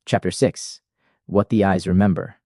Chapter 6. What the Eyes Remember.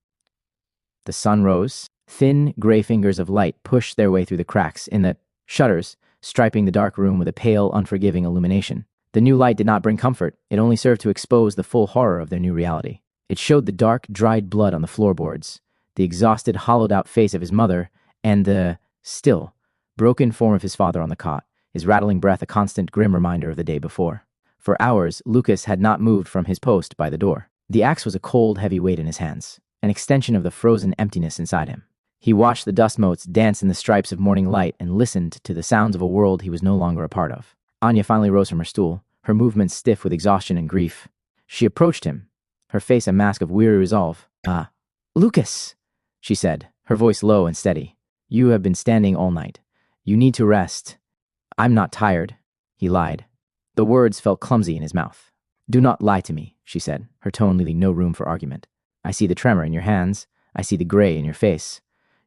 The sun rose. Thin, gray fingers of light pushed their way through the cracks in the shutters, striping the dark room with a pale, unforgiving illumination. The new light did not bring comfort. It only served to expose the full horror of their new reality. It showed the dark, dried blood on the floorboards, the exhausted, hollowed-out face of his mother, and the still, broken form of his father on the cot, his rattling breath a constant, grim reminder of the day before. For hours, Lukas had not moved from his post by the door. The axe was a cold, heavy weight in his hands, an extension of the frozen emptiness inside him. He watched the dust motes dance in the stripes of morning light and listened to the sounds of a world he was no longer a part of. Anya finally rose from her stool, her movements stiff with exhaustion and grief. She approached him, her face a mask of weary resolve. Lukas, she said, her voice low and steady. You have been standing all night. You need to rest. I'm not tired, he lied. The words felt clumsy in his mouth. Do not lie to me, she said, her tone leaving no room for argument. I see the tremor in your hands. I see the gray in your face.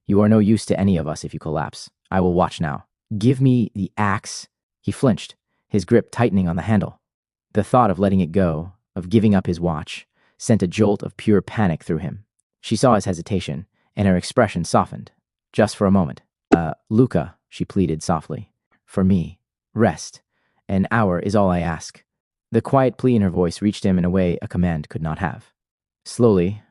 You are no use to any of us if you collapse. I will watch now. Give me the axe. He flinched, his grip tightening on the handle. The thought of letting it go, of giving up his watch, sent a jolt of pure panic through him. She saw his hesitation, and her expression softened. Just for a moment. Luka, she pleaded softly. For me. Rest. An hour is all I ask. The quiet plea in her voice reached him in a way a command could not have. Slowly,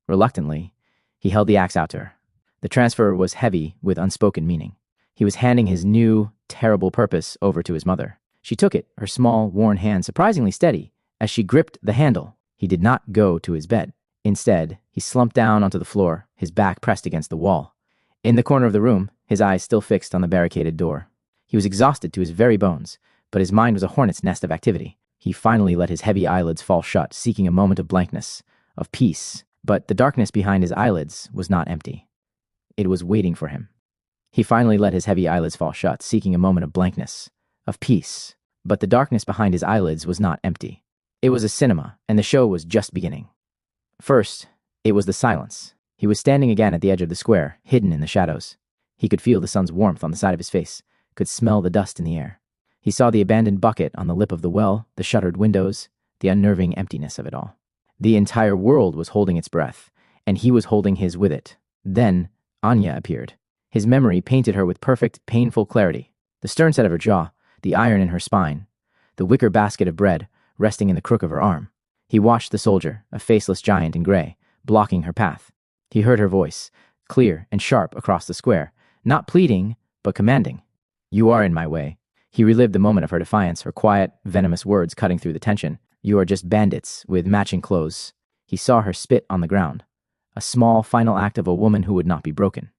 reluctantly, he held the axe out to her. The transfer was heavy with unspoken meaning. He was handing his new, terrible purpose over to his mother. She took it, her small, worn hand surprisingly steady, as she gripped the handle. He did not go to his bed. Instead, he slumped down onto the floor, his back pressed against the wall. In the corner of the room, his eyes still fixed on the barricaded door. He was exhausted to his very bones, but his mind was a hornet's nest of activity. He finally let his heavy eyelids fall shut, seeking a moment of blankness, of peace. But the darkness behind his eyelids was not empty. It was waiting for him. He finally let his heavy eyelids fall shut, seeking a moment of blankness, of peace. But the darkness behind his eyelids was not empty. It was a cinema, and the show was just beginning. First, it was the silence. He was standing again at the edge of the square, hidden in the shadows. He could feel the sun's warmth on the side of his face, could smell the dust in the air. He saw the abandoned bucket on the lip of the well, the shuttered windows, the unnerving emptiness of it all. The entire world was holding its breath, and he was holding his with it. Then, Anya appeared. His memory painted her with perfect, painful clarity. The stern set of her jaw, the iron in her spine, the wicker basket of bread resting in the crook of her arm. He watched the soldier, a faceless giant in gray, blocking her path. He heard her voice, clear and sharp across the square, not pleading, but commanding. You are in my way. He relived the moment of her defiance, her quiet, venomous words cutting through the tension. You are just bandits with matching clothes. He saw her spit on the ground, a small, final act of a woman who would not be broken.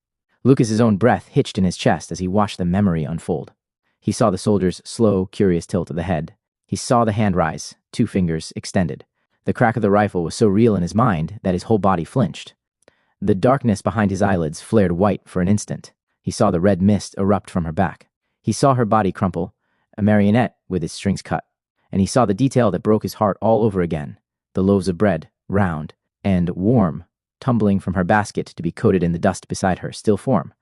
Lucas's own breath hitched in his chest as he watched the memory unfold. He saw the soldier's slow, curious tilt of the head. He saw the hand rise, 2 fingers extended. The crack of the rifle was so real in his mind that his whole body flinched. The darkness behind his eyelids flared white for an instant. He saw the red mist erupt from her back. He saw her body crumple, a marionette with its strings cut. And he saw the detail that broke his heart all over again. The loaves of bread, round and warm, tumbling from her basket to be coated in the dust beside her, still form.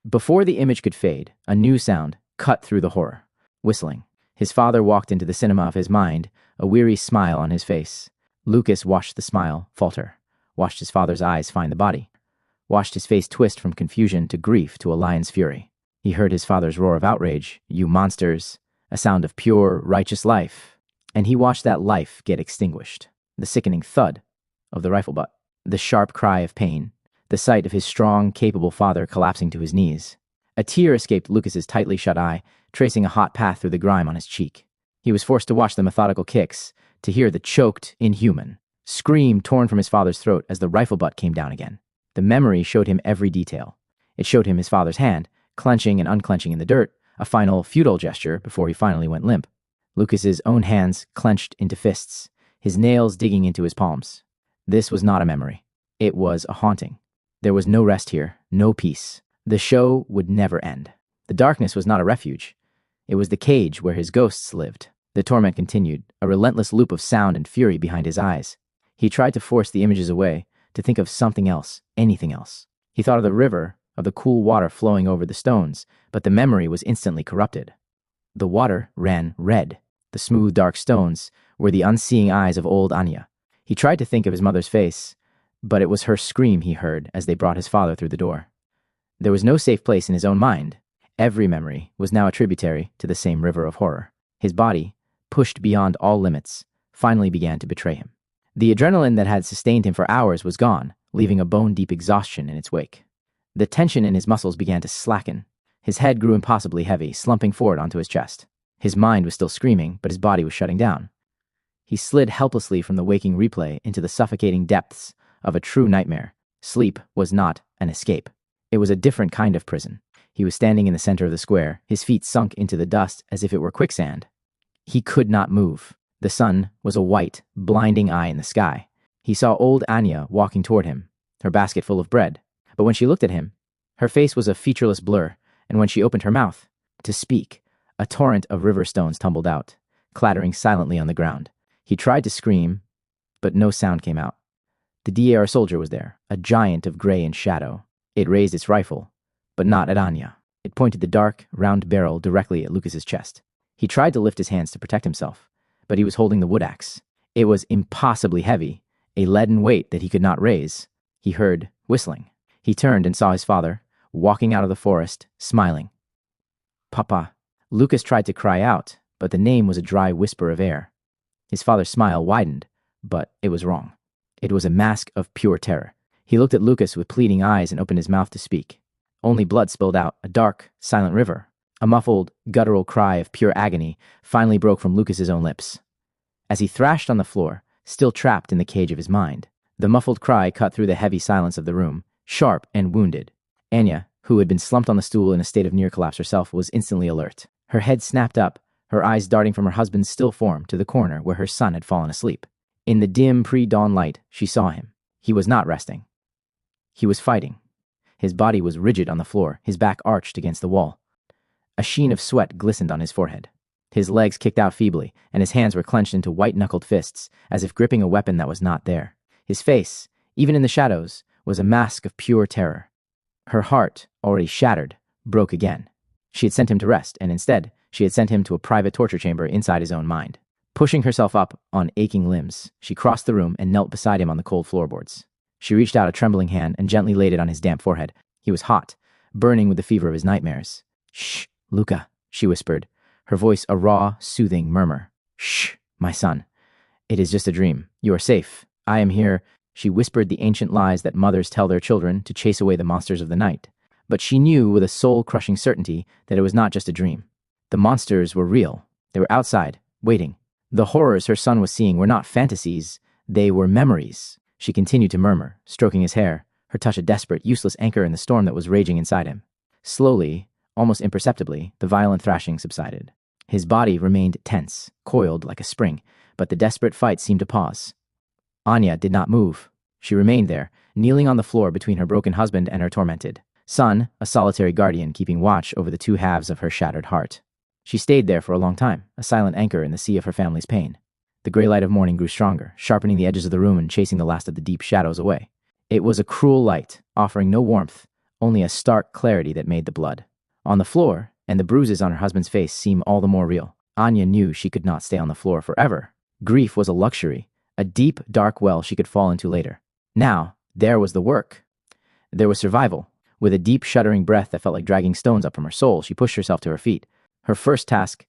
Before the image could fade, a new sound cut through the horror. Whistling. His father walked into the cinema of his mind, a weary smile on his face. Lukas watched the smile falter, watched his father's eyes find the body, watched his face twist from confusion to grief to a lion's fury. He heard his father's roar of outrage, "You monsters," a sound of pure, righteous life. And he watched that life get extinguished. The sickening thud of the rifle butt, the sharp cry of pain, the sight of his strong, capable father collapsing to his knees. A tear escaped Lucas's tightly shut eye, tracing a hot path through the grime on his cheek. He was forced to watch the methodical kicks, to hear the choked, inhuman scream torn from his father's throat as the rifle butt came down again. The memory showed him every detail. It showed him his father's hand, clenching and unclenching in the dirt, a final, futile gesture before he finally went limp. Lucas's own hands clenched into fists, his nails digging into his palms. This was not a memory. It was a haunting. There was no rest here, no peace. The show would never end. The darkness was not a refuge. It was the cage where his ghosts lived. The torment continued, a relentless loop of sound and fury behind his eyes. He tried to force the images away, to think of something else, anything else. He thought of the river, of the cool water flowing over the stones, but the memory was instantly corrupted. The water ran red. The smooth, dark stones were the unseeing eyes of old Anya. He tried to think of his mother's face, but it was her scream he heard as they brought his father through the door. There was no safe place in his own mind. Every memory was now a tributary to the same river of horror. His body, pushed beyond all limits, finally began to betray him. The adrenaline that had sustained him for hours was gone, leaving a bone-deep exhaustion in its wake. The tension in his muscles began to slacken. His head grew impossibly heavy, slumping forward onto his chest. His mind was still screaming, but his body was shutting down. He slid helplessly from the waking replay into the suffocating depths of a true nightmare. Sleep was not an escape. It was a different kind of prison. He was standing in the center of the square, his feet sunk into the dust as if it were quicksand. He could not move. The sun was a white, blinding eye in the sky. He saw old Anya walking toward him, her basket full of bread. But when she looked at him, her face was a featureless blur, and when she opened her mouth to speak, a torrent of river stones tumbled out, clattering silently on the ground. He tried to scream, but no sound came out. The D.A.R. soldier was there, a giant of gray and shadow. It raised its rifle, but not at Anya. It pointed the dark, round barrel directly at Lukas's chest. He tried to lift his hands to protect himself, but he was holding the wood axe. It was impossibly heavy, a leaden weight that he could not raise. He heard whistling. He turned and saw his father, walking out of the forest, smiling. Papa. Lukas tried to cry out, but the name was a dry whisper of air. His father's smile widened, but it was wrong. It was a mask of pure terror. He looked at Lukas with pleading eyes and opened his mouth to speak. Only blood spilled out, a dark, silent river. A muffled, guttural cry of pure agony finally broke from Lukas's own lips. As he thrashed on the floor, still trapped in the cage of his mind, the muffled cry cut through the heavy silence of the room, sharp and wounded. Anya, who had been slumped on the stool in a state of near collapse herself, was instantly alert. Her head snapped up, her eyes darting from her husband's still form to the corner where her son had fallen asleep. In the dim pre-dawn light, she saw him. He was not resting. He was fighting. His body was rigid on the floor, his back arched against the wall. A sheen of sweat glistened on his forehead. His legs kicked out feebly, and his hands were clenched into white-knuckled fists, as if gripping a weapon that was not there. His face, even in the shadows, was a mask of pure terror. Her heart, already shattered, broke again. She had sent him to rest, and instead, she had sent him to a private torture chamber inside his own mind. Pushing herself up on aching limbs, she crossed the room and knelt beside him on the cold floorboards. She reached out a trembling hand and gently laid it on his damp forehead. He was hot, burning with the fever of his nightmares. "Shh, Luka," she whispered, her voice a raw, soothing murmur. "Shh, my son. It is just a dream. You are safe. I am here." She whispered the ancient lies that mothers tell their children to chase away the monsters of the night. But she knew with a soul-crushing certainty that it was not just a dream. The monsters were real. They were outside, waiting. The horrors her son was seeing were not fantasies. They were memories. She continued to murmur, stroking his hair, her touch a desperate, useless anchor in the storm that was raging inside him. Slowly, almost imperceptibly, the violent thrashing subsided. His body remained tense, coiled like a spring, but the desperate fight seemed to pause. Anya did not move. She remained there, kneeling on the floor between her broken husband and her tormented son, a solitary guardian keeping watch over the two halves of her shattered heart. She stayed there for a long time, a silent anchor in the sea of her family's pain. The gray light of morning grew stronger, sharpening the edges of the room and chasing the last of the deep shadows away. It was a cruel light, offering no warmth, only a stark clarity that made the blood. On the floor, and the bruises on her husband's face seemed all the more real. Anya knew she could not stay on the floor forever. Grief was a luxury, a deep, dark well she could fall into later. Now, there was the work. There was survival. With a deep, shuddering breath that felt like dragging stones up from her soul, she pushed herself to her feet. Her first task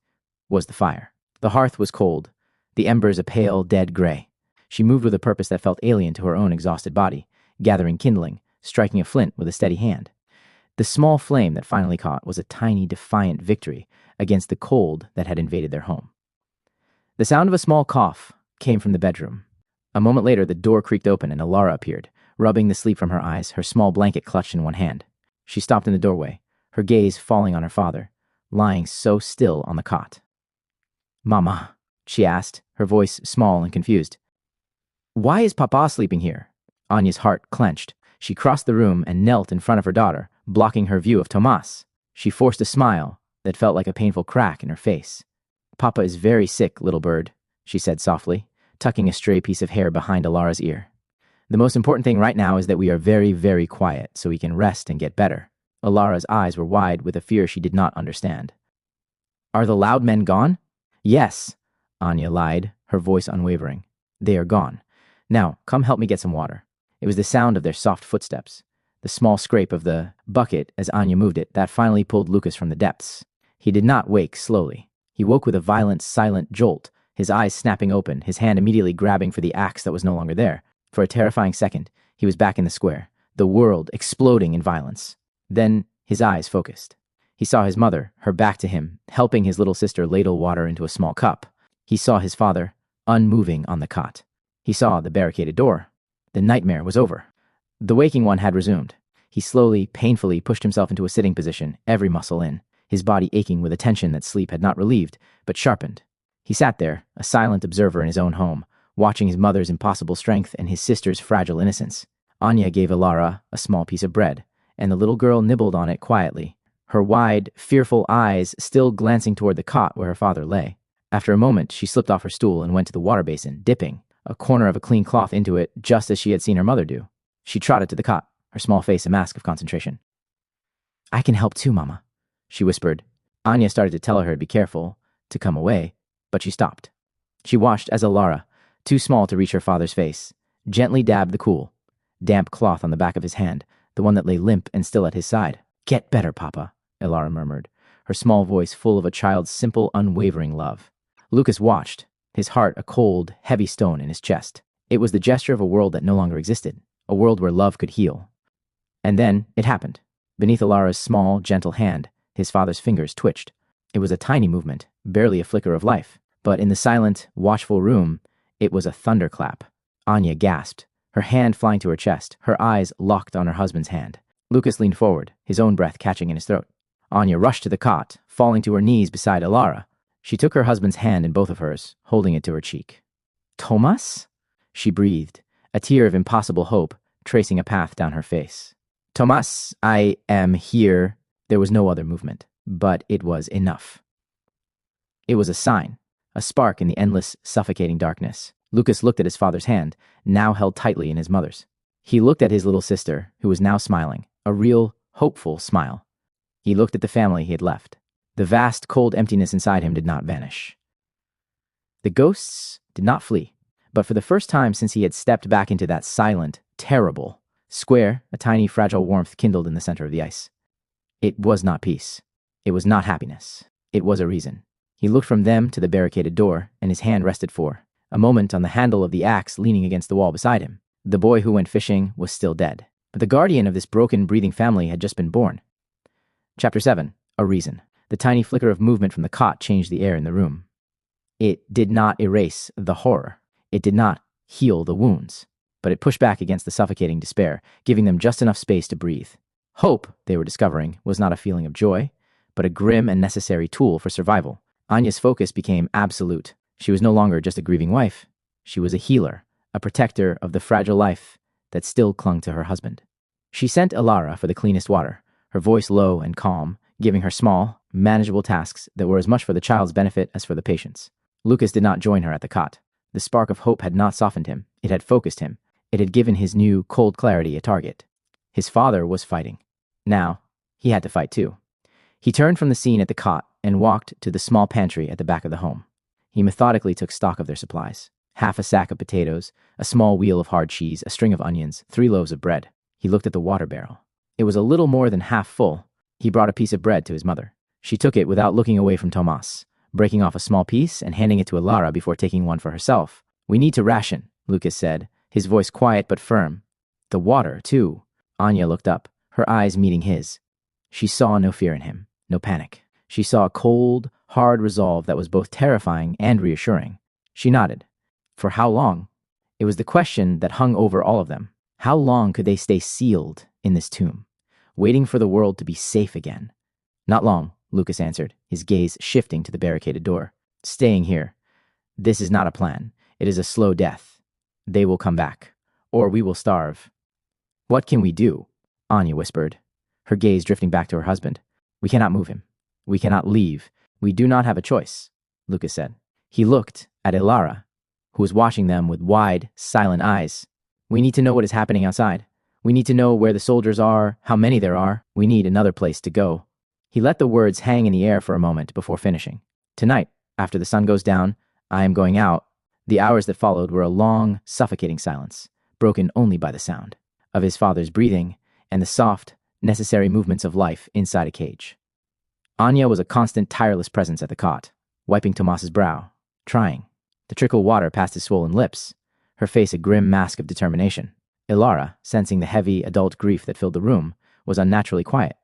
was the fire. The hearth was cold, the embers a pale, dead gray. She moved with a purpose that felt alien to her own exhausted body, gathering kindling, striking a flint with a steady hand. The small flame that finally caught was a tiny, defiant victory against the cold that had invaded their home. The sound of a small cough came from the bedroom. A moment later, the door creaked open and Alara appeared, rubbing the sleep from her eyes, her small blanket clutched in one hand. She stopped in the doorway, her gaze falling on her father, lying so still on the cot. "Mama," she asked, her voice small and confused. "Why is Papa sleeping here?" Anya's heart clenched. She crossed the room and knelt in front of her daughter, blocking her view of Tomas. She forced a smile that felt like a painful crack in her face. "Papa is very sick, little bird," she said softly, tucking a stray piece of hair behind Alara's ear. "The most important thing right now is that we are very, very quiet so we can rest and get better." Alara's eyes were wide with a fear she did not understand. "Are the loud men gone?" "Yes," Anya lied, her voice unwavering. "They are gone. Now, come help me get some water. It was the sound of their soft footsteps, the small scrape of the bucket as Anya moved it, that finally pulled Lukas from the depths. He did not wake slowly. He woke with a violent, silent jolt, his eyes snapping open, his hand immediately grabbing for the axe that was no longer there. For a terrifying second, he was back in the square, the world exploding in violence. Then his eyes focused. He saw his mother, her back to him, helping his little sister ladle water into a small cup. He saw his father, unmoving on the cot. He saw the barricaded door. The nightmare was over. The waking one had resumed. He slowly, painfully pushed himself into a sitting position, every muscle in, his body aching with a tension that sleep had not relieved, but sharpened. He sat there, a silent observer in his own home, watching his mother's impossible strength and his sister's fragile innocence. Anya gave Ilara a small piece of bread, and the little girl nibbled on it quietly, her wide, fearful eyes still glancing toward the cot where her father lay. After a moment, she slipped off her stool and went to the water basin, dipping a corner of a clean cloth into it just as she had seen her mother do. She trotted to the cot, her small face a mask of concentration. "I can help too, Mama," she whispered. Anya started to tell her to be careful, to come away, but she stopped. She watched as Ilara, too small to reach her father's face, gently dabbed the cool, damp cloth on the back of his hand, the one that lay limp and still at his side. "Get better, Papa," Ilara murmured, her small voice full of a child's simple, unwavering love. Lukas watched, his heart a cold, heavy stone in his chest. It was the gesture of a world that no longer existed, a world where love could heal. And then it happened. Beneath Ilara's small, gentle hand, his father's fingers twitched. It was a tiny movement, barely a flicker of life. But in the silent, watchful room, it was a thunderclap. Anya gasped, her hand flying to her chest, her eyes locked on her husband's hand. Lukas leaned forward, his own breath catching in his throat. Anya rushed to the cot, falling to her knees beside Ilara. She took her husband's hand in both of hers, holding it to her cheek. "Tomas?" she breathed, a tear of impossible hope tracing a path down her face. "Tomas, I am here." There was no other movement, but it was enough. It was a sign, a spark in the endless, suffocating darkness. Lukas looked at his father's hand, now held tightly in his mother's. He looked at his little sister, who was now smiling, a real, hopeful smile. He looked at the family he had left. The vast, cold emptiness inside him did not vanish. The ghosts did not flee, but for the first time since he had stepped back into that silent, terrible square, a tiny, fragile warmth kindled in the center of the ice. It was not peace. It was not happiness. It was a reason. He looked from them to the barricaded door, and his hand rested for a moment on the handle of the axe leaning against the wall beside him. The boy who went fishing was still dead, but the guardian of this broken, breathing family had just been born. Chapter 7. A Reason. The tiny flicker of movement from the cot changed the air in the room. It did not erase the horror. It did not heal the wounds, but it pushed back against the suffocating despair, giving them just enough space to breathe. Hope, they were discovering, was not a feeling of joy, but a grim and necessary tool for survival. Anya's focus became absolute. She was no longer just a grieving wife. She was a healer, a protector of the fragile life that still clung to her husband. She sent Ilara for the cleanest water, her voice low and calm, giving her small, manageable tasks that were as much for the child's benefit as for the patient's. Lukas did not join her at the cot. The spark of hope had not softened him. It had focused him. It had given his new, cold clarity a target. His father was fighting. Now, he had to fight too. He turned from the scene at the cot and walked to the small pantry at the back of the home. He methodically took stock of their supplies. Half a sack of potatoes, a small wheel of hard cheese, a string of onions, 3 loaves of bread. He looked at the water barrel. It was a little more than half full. He brought a piece of bread to his mother. She took it without looking away from Tomas, breaking off a small piece and handing it to Ilara before taking one for herself. "We need to ration," Lukas said, his voice quiet but firm. "The water, too." Anya looked up, her eyes meeting his. She saw no fear in him, no panic. She saw a cold, hard resolve that was both terrifying and reassuring. She nodded. For how long? It was the question that hung over all of them. How long could they stay sealed in this tomb, waiting for the world to be safe again? "Not long," Lukas answered, his gaze shifting to the barricaded door. "Staying here. This is not a plan. It is a slow death. They will come back, or we will starve." "What can we do?" Anya whispered, her gaze drifting back to her husband. "We cannot move him. We cannot leave. We do not have a choice," Lukas said. He looked at Ilara, who was watching them with wide, silent eyes. "We need to know what is happening outside. We need to know where the soldiers are, how many there are. We need another place to go." He let the words hang in the air for a moment before finishing. "Tonight, after the sun goes down, I am going out. The hours that followed were a long, suffocating silence, broken only by the sound of his father's breathing and the soft, necessary movements of life inside a cage. Anya was a constant, tireless presence at the cot, wiping Tomas's brow, trying to trickle water past his swollen lips, her face a grim mask of determination. Ilara, sensing the heavy, adult grief that filled the room, was unnaturally quiet,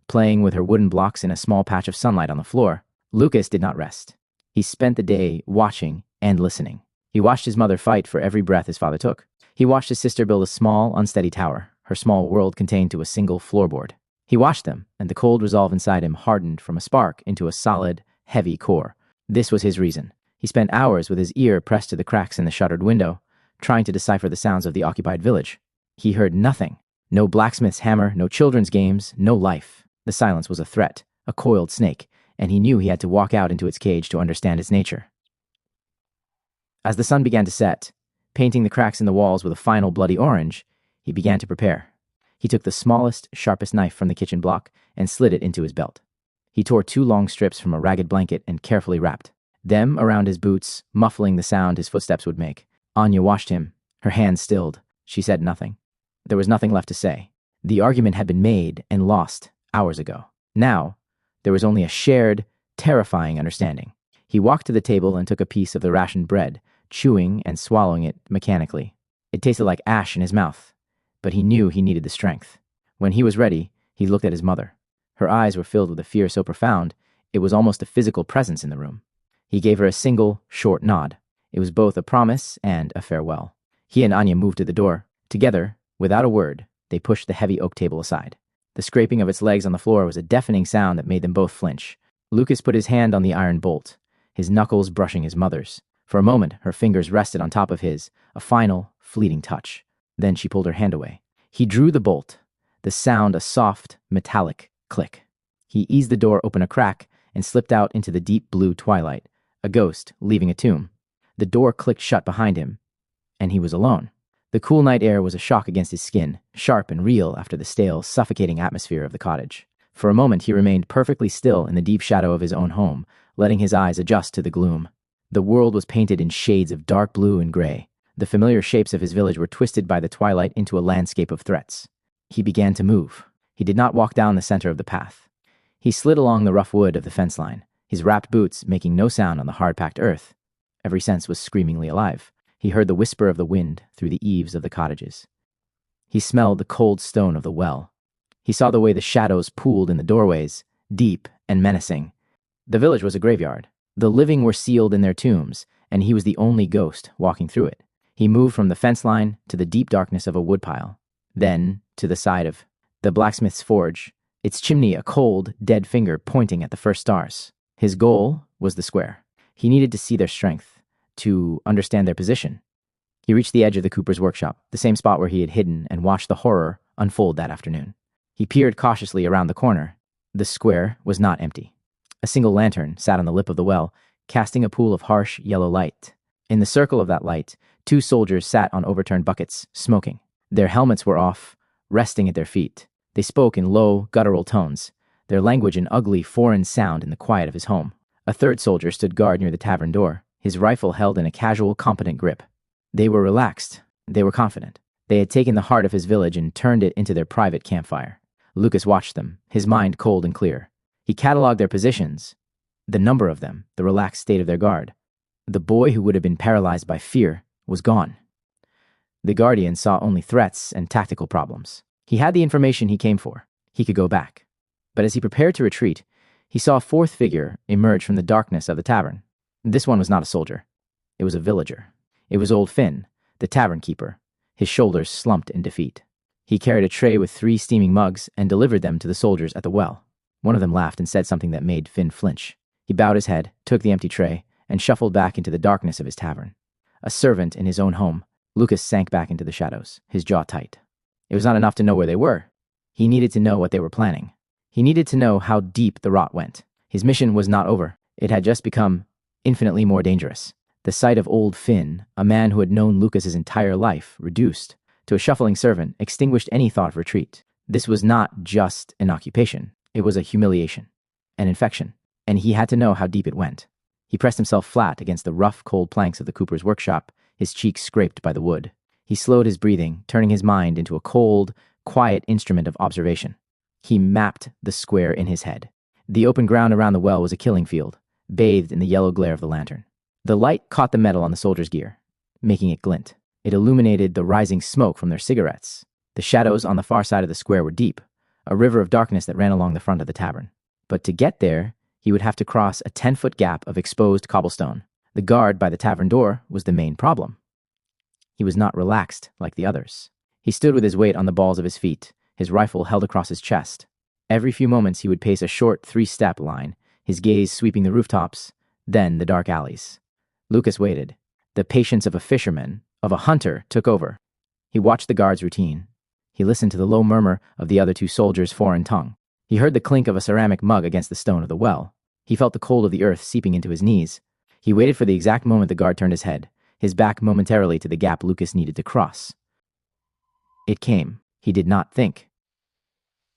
playing with her wooden blocks in a small patch of sunlight on the floor. Lukas did not rest. He spent the day watching and listening. He watched his mother fight for every breath his father took. He watched his sister build a small, unsteady tower, her small world contained to a single floorboard. He watched them, and the cold resolve inside him hardened from a spark into a solid, heavy core. This was his reason. He spent hours with his ear pressed to the cracks in the shuttered window, trying to decipher the sounds of the occupied village. He heard nothing. No blacksmith's hammer, no children's games, no life. The silence was a threat, a coiled snake, and he knew he had to walk out into its cage to understand its nature. As the sun began to set, painting the cracks in the walls with a final bloody orange, he began to prepare. He took the smallest, sharpest knife from the kitchen block and slid it into his belt. He tore 2 long strips from a ragged blanket and carefully wrapped them around his boots, muffling the sound his footsteps would make. Anya watched him, her hands stilled. She said nothing. There was nothing left to say. The argument had been made and lost hours ago. Now, there was only a shared, terrifying understanding. He walked to the table and took a piece of the rationed bread, chewing and swallowing it mechanically. It tasted like ash in his mouth, but he knew he needed the strength. When he was ready, he looked at his mother. Her eyes were filled with a fear so profound, it was almost a physical presence in the room. He gave her a single, short nod. It was both a promise and a farewell. He and Anya moved to the door. Together, without a word, they pushed the heavy oak table aside. The scraping of its legs on the floor was a deafening sound that made them both flinch. Lukas put his hand on the iron bolt, his knuckles brushing his mother's. For a moment, her fingers rested on top of his, a final, fleeting touch. Then she pulled her hand away. He drew the bolt, the sound a soft, metallic click. He eased the door open a crack and slipped out into the deep blue twilight, a ghost leaving a tomb. The door clicked shut behind him, and he was alone. The cool night air was a shock against his skin, sharp and real after the stale, suffocating atmosphere of the cottage. For a moment he remained perfectly still in the deep shadow of his own home, letting his eyes adjust to the gloom. The world was painted in shades of dark blue and gray. The familiar shapes of his village were twisted by the twilight into a landscape of threats. He began to move. He did not walk down the center of the path. He slid along the rough wood of the fence line, his wrapped boots making no sound on the hard-packed earth. Every sense was screamingly alive. He heard the whisper of the wind through the eaves of the cottages. He smelled the cold stone of the well. He saw the way the shadows pooled in the doorways, deep and menacing. The village was a graveyard. The living were sealed in their tombs, and he was the only ghost walking through it. He moved from the fence line to the deep darkness of a woodpile, then to the side of the blacksmith's forge, its chimney a cold, dead finger pointing at the first stars. His goal was the square. He needed to see their strength, to understand their position. He reached the edge of the cooper's workshop, the same spot where he had hidden and watched the horror unfold that afternoon. He peered cautiously around the corner. The square was not empty. A single lantern sat on the lip of the well, casting a pool of harsh yellow light. In the circle of that light, 2 soldiers sat on overturned buckets, smoking. Their helmets were off, resting at their feet. They spoke in low, guttural tones, their language an ugly, foreign sound in the quiet of his home. A 3rd soldier stood guard near the tavern door, his rifle held in a casual, competent grip. They were relaxed. They were confident. They had taken the heart of his village and turned it into their private campfire. Lukas watched them, his mind cold and clear. He cataloged their positions, the number of them, the relaxed state of their guard. The boy who would have been paralyzed by fear was gone. The guardian saw only threats and tactical problems. He had the information he came for. He could go back. But as he prepared to retreat, he saw a 4th figure emerge from the darkness of the tavern. This one was not a soldier. It was a villager. It was old Finn, the tavern keeper, his shoulders slumped in defeat. He carried a tray with 3 steaming mugs and delivered them to the soldiers at the well. One of them laughed and said something that made Finn flinch. He bowed his head, took the empty tray, and shuffled back into the darkness of his tavern. A servant in his own home, Lukas sank back into the shadows, his jaw tight. It was not enough to know where they were. He needed to know what they were planning. He needed to know how deep the rot went. His mission was not over. It had just become infinitely more dangerous. The sight of old Finn, a man who had known Lukas his entire life, reduced to a shuffling servant, extinguished any thought of retreat. This was not just an occupation. It was a humiliation, an infection, and he had to know how deep it went. He pressed himself flat against the rough, cold planks of the cooper's workshop, his cheeks scraped by the wood. He slowed his breathing, turning his mind into a cold, quiet instrument of observation. He mapped the square in his head. The open ground around the well was a killing field, bathed in the yellow glare of the lantern. The light caught the metal on the soldiers' gear, making it glint. It illuminated the rising smoke from their cigarettes. The shadows on the far side of the square were deep, a river of darkness that ran along the front of the tavern. But to get there, he would have to cross a 10-foot gap of exposed cobblestone. The guard by the tavern door was the main problem. He was not relaxed like the others. He stood with his weight on the balls of his feet, his rifle held across his chest. Every few moments he would pace a short 3-step line, his gaze sweeping the rooftops, then the dark alleys. Lukas waited. The patience of a fisherman, of a hunter, took over. He watched the guard's routine. He listened to the low murmur of the other two soldiers' foreign tongue. He heard the clink of a ceramic mug against the stone of the well. He felt the cold of the earth seeping into his knees. He waited for the exact moment the guard turned his head, his back momentarily to the gap Lukas needed to cross. It came. He did not think.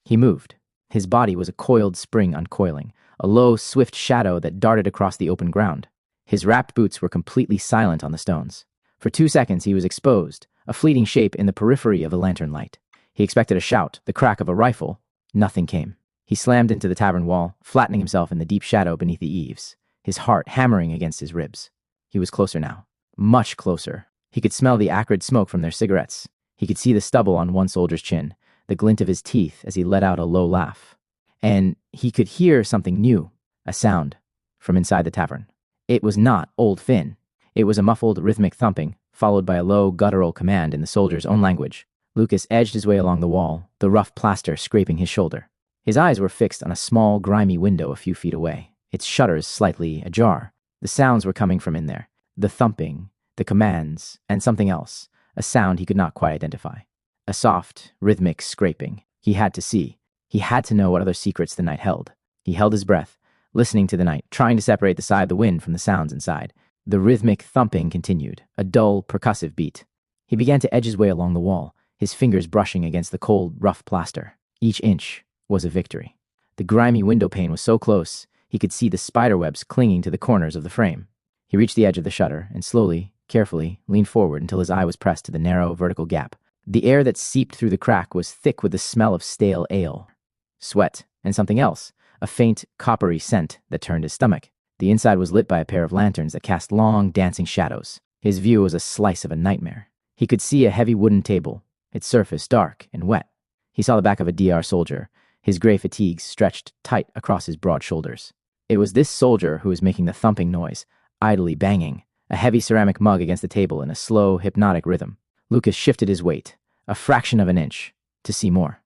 He moved. His body was a coiled spring uncoiling, a low, swift shadow that darted across the open ground. His wrapped boots were completely silent on the stones. For 2 seconds he was exposed, a fleeting shape in the periphery of the lantern light. He expected a shout, the crack of a rifle. Nothing came. He slammed into the tavern wall, flattening himself in the deep shadow beneath the eaves, his heart hammering against his ribs. He was closer now. Much closer. He could smell the acrid smoke from their cigarettes. He could see the stubble on one soldier's chin, the glint of his teeth as he let out a low laugh. And he could hear something new, a sound, from inside the tavern. It was not old Finn. It was a muffled, rhythmic thumping, followed by a low, guttural command in the soldier's own language. Lukas edged his way along the wall, the rough plaster scraping his shoulder. His eyes were fixed on a small, grimy window a few feet away, its shutters slightly ajar. The sounds were coming from in there. The thumping, the commands, and something else, a sound he could not quite identify. A soft, rhythmic scraping. He had to see. He had to know what other secrets the night held. He held his breath, listening to the night, trying to separate the sigh of the wind from the sounds inside. The rhythmic thumping continued, a dull, percussive beat. He began to edge his way along the wall, his fingers brushing against the cold, rough plaster. Each inch was a victory. The grimy window pane was so close, he could see the spiderwebs clinging to the corners of the frame. He reached the edge of the shutter and slowly, carefully, leaned forward until his eye was pressed to the narrow, vertical gap. The air that seeped through the crack was thick with the smell of stale ale, sweat, and something else, a faint, coppery scent that turned his stomach. The inside was lit by a pair of lanterns that cast long, dancing shadows. His view was a slice of a nightmare. He could see a heavy wooden table, its surface dark and wet. He saw the back of a D.A.R. soldier, his gray fatigues stretched tight across his broad shoulders. It was this soldier who was making the thumping noise, idly banging, a heavy ceramic mug against the table in a slow, hypnotic rhythm. Lukas shifted his weight, a fraction of an inch, to see more.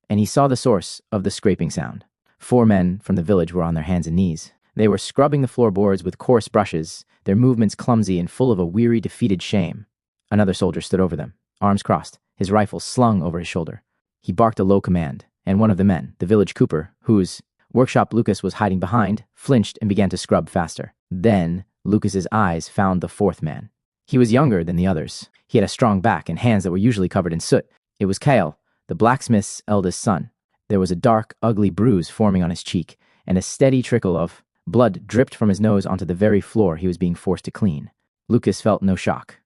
And he saw the source of the scraping sound. 4 men from the village were on their hands and knees. They were scrubbing the floorboards with coarse brushes, their movements clumsy and full of a weary, defeated shame. Another soldier stood over them, arms crossed, his rifle slung over his shoulder. He barked a low command, and one of the men, the village cooper, whose workshop Lukas was hiding behind, flinched and began to scrub faster. Then Lukas's eyes found the 4th man. He was younger than the others. He had a strong back and hands that were usually covered in soot. It was Kyle, the blacksmith's eldest son. There was a dark, ugly bruise forming on his cheek, and a steady trickle of blood dripped from his nose onto the very floor he was being forced to clean. Lukas felt no shock.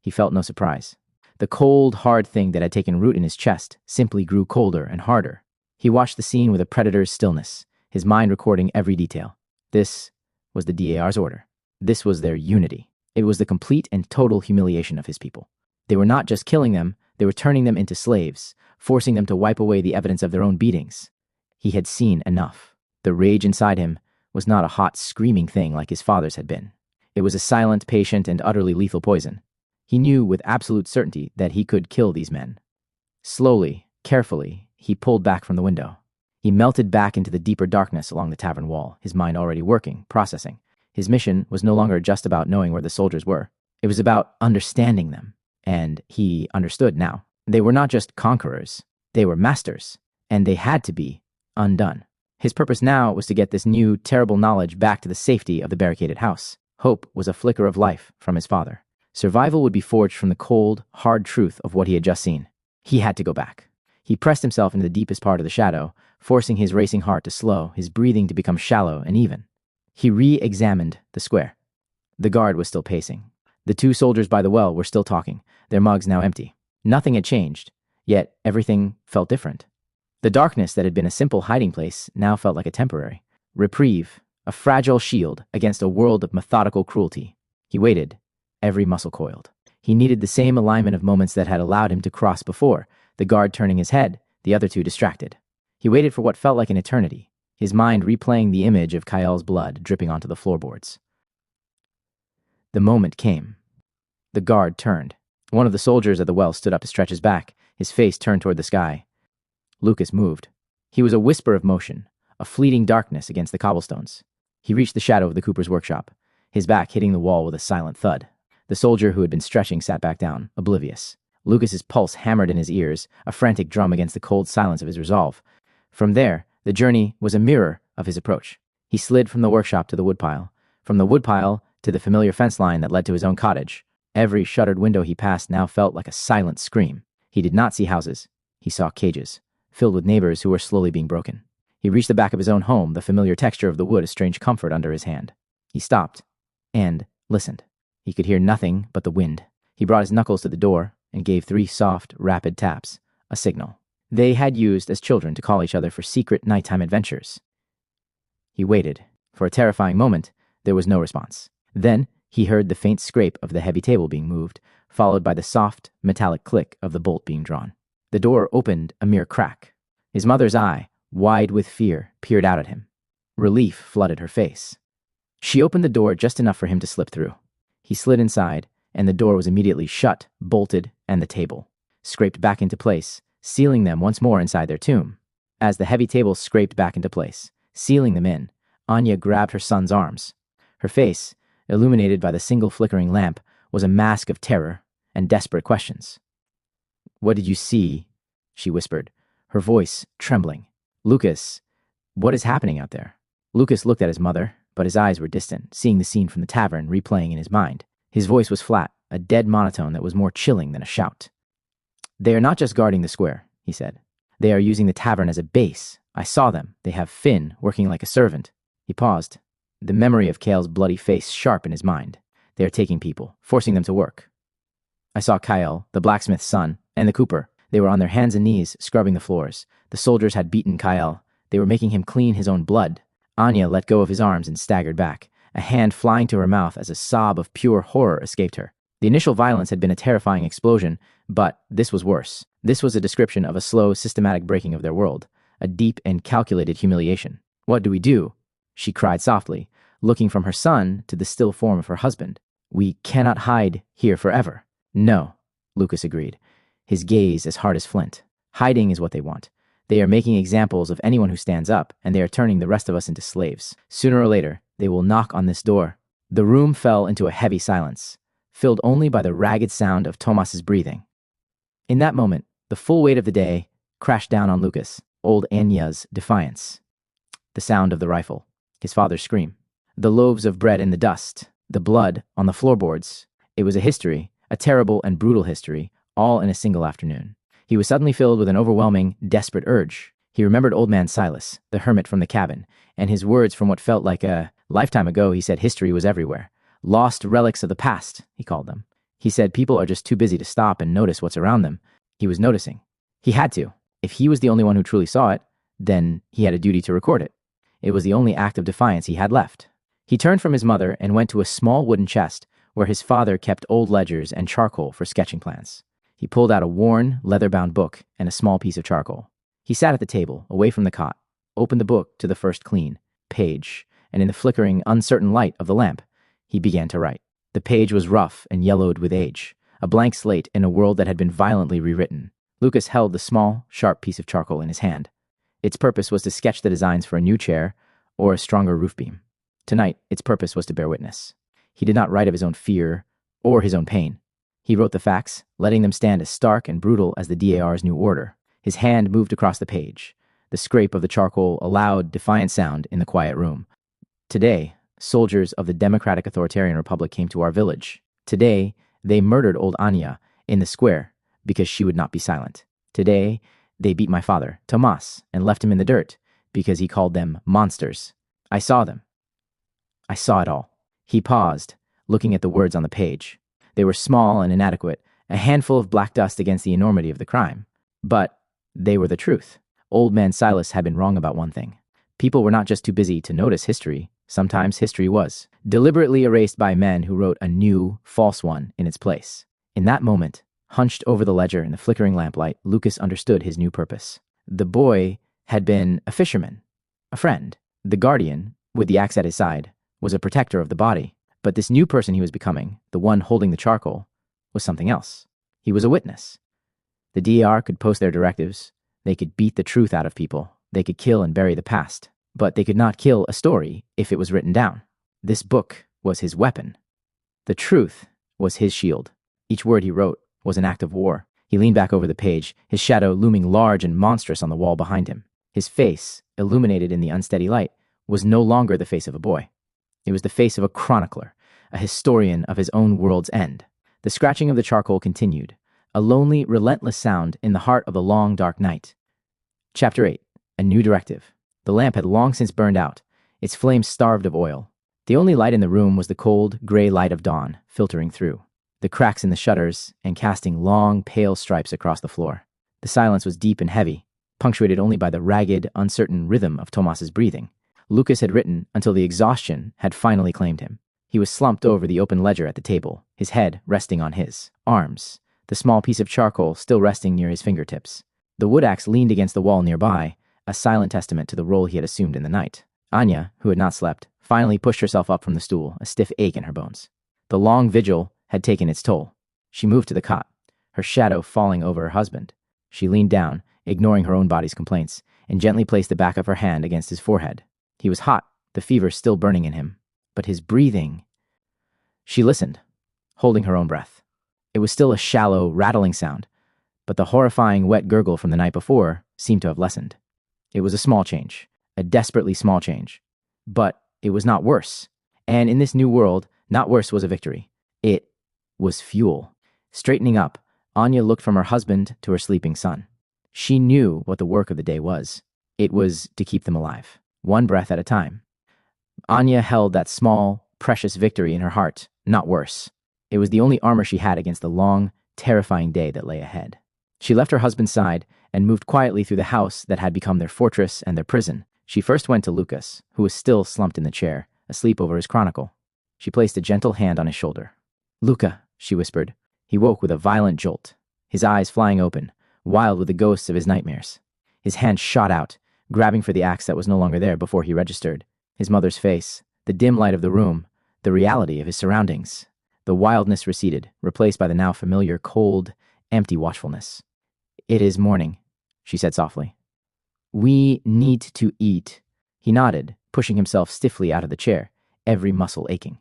He felt no surprise. The cold, hard thing that had taken root in his chest simply grew colder and harder. He watched the scene with a predator's stillness, his mind recording every detail. This was the D.A.R.'s order. This was their unity. It was the complete and total humiliation of his people. They were not just killing them, they were turning them into slaves, forcing them to wipe away the evidence of their own beatings. He had seen enough. The rage inside him was not a hot, screaming thing like his father's had been. It was a silent, patient, and utterly lethal poison. He knew with absolute certainty that he could kill these men. Slowly, carefully, he pulled back from the window. He melted back into the deeper darkness along the tavern wall, his mind already working, processing. His mission was no longer just about knowing where the soldiers were. It was about understanding them. And he understood now. They were not just conquerors. They were masters. And they had to be undone. His purpose now was to get this new, terrible knowledge back to the safety of the barricaded house. Hope was a flicker of life from his father. Survival would be forged from the cold, hard truth of what he had just seen. He had to go back. He pressed himself into the deepest part of the shadow, forcing his racing heart to slow, his breathing to become shallow and even. He re-examined the square. The guard was still pacing. The two soldiers by the well were still talking, their mugs now empty. Nothing had changed, yet everything felt different. The darkness that had been a simple hiding place now felt like a temporary reprieve, a fragile shield against a world of methodical cruelty. He waited, every muscle coiled. He needed the same alignment of moments that had allowed him to cross before, the guard turning his head, the other two distracted. He waited for what felt like an eternity, his mind replaying the image of Kyl's blood dripping onto the floorboards. The moment came. The guard turned. One of the soldiers at the well stood up to stretch his back, his face turned toward the sky. Lukas moved. He was a whisper of motion, a fleeting darkness against the cobblestones. He reached the shadow of the cooper's workshop, his back hitting the wall with a silent thud. The soldier who had been stretching sat back down, oblivious. Lukas's pulse hammered in his ears, a frantic drum against the cold silence of his resolve. From there, the journey was a mirror of his approach. He slid from the workshop to the woodpile, from the woodpile to the familiar fence line that led to his own cottage. Every shuttered window he passed now felt like a silent scream. He did not see houses. He saw cages, filled with neighbors who were slowly being broken. He reached the back of his own home, the familiar texture of the wood a strange comfort under his hand. He stopped and listened. He could hear nothing but the wind. He brought his knuckles to the door and gave 3 soft, rapid taps, a signal they had used as children to call each other for secret nighttime adventures. He waited. For a terrifying moment, there was no response. Then, he heard the faint scrape of the heavy table being moved, followed by the soft, metallic click of the bolt being drawn. The door opened a mere crack. His mother's eye, wide with fear, peered out at him. Relief flooded her face. She opened the door just enough for him to slip through. He slid inside, and the door was immediately shut, bolted, and the table scraped back into place, sealing them once more inside their tomb. As the heavy table scraped back into place, sealing them in, Anya grabbed her son's arms. Her face, illuminated by the single flickering lamp, was a mask of terror and desperate questions. "What did you see?" she whispered, her voice trembling. "Lukas, what is happening out there?" Lukas looked at his mother, but his eyes were distant, seeing the scene from the tavern replaying in his mind. His voice was flat, a dead monotone that was more chilling than a shout. "They are not just guarding the square," he said. "They are using the tavern as a base. I saw them. They have Finn working like a servant." He paused, the memory of Kale's bloody face sharp in his mind. "They are taking people, forcing them to work. I saw Kyle, the blacksmith's son, and the cooper. They were on their hands and knees, scrubbing the floors. The soldiers had beaten Kyle. They were making him clean his own blood." Anya let go of his arms and staggered back, a hand flying to her mouth as a sob of pure horror escaped her. The initial violence had been a terrifying explosion, but this was worse. This was a description of a slow, systematic breaking of their world, a deep and calculated humiliation. "What do we do?" she cried softly, looking from her son to the still form of her husband. "We cannot hide here forever." "No," Lukas agreed, his gaze as hard as flint. "Hiding is what they want. They are making examples of anyone who stands up, and they are turning the rest of us into slaves. Sooner or later, they will knock on this door." The room fell into a heavy silence, filled only by the ragged sound of Tomas's breathing. In that moment, the full weight of the day crashed down on Lukas, old Anya's defiance. The sound of the rifle, his father's scream, the loaves of bread in the dust, the blood on the floorboards. It was a history, a terrible and brutal history, all in a single afternoon. He was suddenly filled with an overwhelming, desperate urge. He remembered old man Silas, the hermit from the cabin, and his words from what felt like a lifetime ago. He said history was everywhere. Lost relics of the past, he called them. He said people are just too busy to stop and notice what's around them. He was noticing. He had to. If he was the only one who truly saw it, then he had a duty to record it. It was the only act of defiance he had left. He turned from his mother and went to a small wooden chest where his father kept old ledgers and charcoal for sketching plans. He pulled out a worn, leather-bound book and a small piece of charcoal. He sat at the table, away from the cot, opened the book to the first clean page, and in the flickering, uncertain light of the lamp, he began to write. The page was rough and yellowed with age, a blank slate in a world that had been violently rewritten. Lukas held the small, sharp piece of charcoal in his hand. Its purpose was to sketch the designs for a new chair or a stronger roof beam. Tonight, its purpose was to bear witness. He did not write of his own fear or his own pain. He wrote the facts, letting them stand as stark and brutal as the D.A.R's new order. His hand moved across the page, the scrape of the charcoal a loud, defiant sound in the quiet room. "Today, soldiers of the Democratic Authoritarian Republic came to our village. Today, they murdered old Anya in the square because she would not be silent. Today, they beat my father, Tomas, and left him in the dirt because he called them monsters. I saw them. I saw it all. He paused, looking at the words on the page. They were small and inadequate, a handful of black dust against the enormity of the crime. But they were the truth. Old man Silas had been wrong about one thing. People were not just too busy to notice history. Sometimes history was deliberately erased by men who wrote a new, false one in its place. In that moment, hunched over the ledger in the flickering lamplight, Lukas understood his new purpose. The boy had been a fisherman, a friend. The guardian, with the axe at his side, was a protector of the body. But this new person he was becoming, the one holding the charcoal, was something else. He was a witness. The D.A.R. could post their directives. They could beat the truth out of people. They could kill and bury the past. But they could not kill a story if it was written down. This book was his weapon. The truth was his shield. Each word he wrote was an act of war. He leaned back over the page, his shadow looming large and monstrous on the wall behind him. His face, illuminated in the unsteady light, was no longer the face of a boy. It was the face of a chronicler, a historian of his own world's end. The scratching of the charcoal continued, a lonely, relentless sound in the heart of the long, dark night. Chapter 8. A New Directive. The lamp had long since burned out, its flames starved of oil. The only light in the room was the cold, gray light of dawn, filtering through, the cracks in the shutters and casting long, pale stripes across the floor. The silence was deep and heavy, punctuated only by the ragged, uncertain rhythm of Tomas's breathing. Lukas had written until the exhaustion had finally claimed him. He was slumped over the open ledger at the table, his head resting on his arms, the small piece of charcoal still resting near his fingertips. The wood axe leaned against the wall nearby, a silent testament to the role he had assumed in the night. Anya, who had not slept, finally pushed herself up from the stool, a stiff ache in her bones. The long vigil had taken its toll. She moved to the cot, her shadow falling over her husband. She leaned down, ignoring her own body's complaints, and gently placed the back of her hand against his forehead. He was hot, the fever still burning in him, but his breathing... She listened, holding her own breath. It was still a shallow, rattling sound, but the horrifying wet gurgle from the night before seemed to have lessened. It was a small change, a desperately small change. But it was not worse. And in this new world, not worse was a victory. It was fuel. Straightening up, Anya looked from her husband to her sleeping son. She knew what the work of the day was. It was to keep them alive, one breath at a time. Anya held that small, precious victory in her heart, not worse. It was the only armor she had against the long, terrifying day that lay ahead. She left her husband's side and moved quietly through the house that had become their fortress and their prison. She first went to Lukas, who was still slumped in the chair, asleep over his chronicle. She placed a gentle hand on his shoulder. "Luka," she whispered. He woke with a violent jolt, his eyes flying open, wild with the ghosts of his nightmares. His hand shot out, grabbing for the axe that was no longer there before he registered. His mother's face, the dim light of the room, the reality of his surroundings. The wildness receded, replaced by the now familiar, cold, empty watchfulness. "It is morning," she said softly. "We need to eat." He nodded, pushing himself stiffly out of the chair, every muscle aching.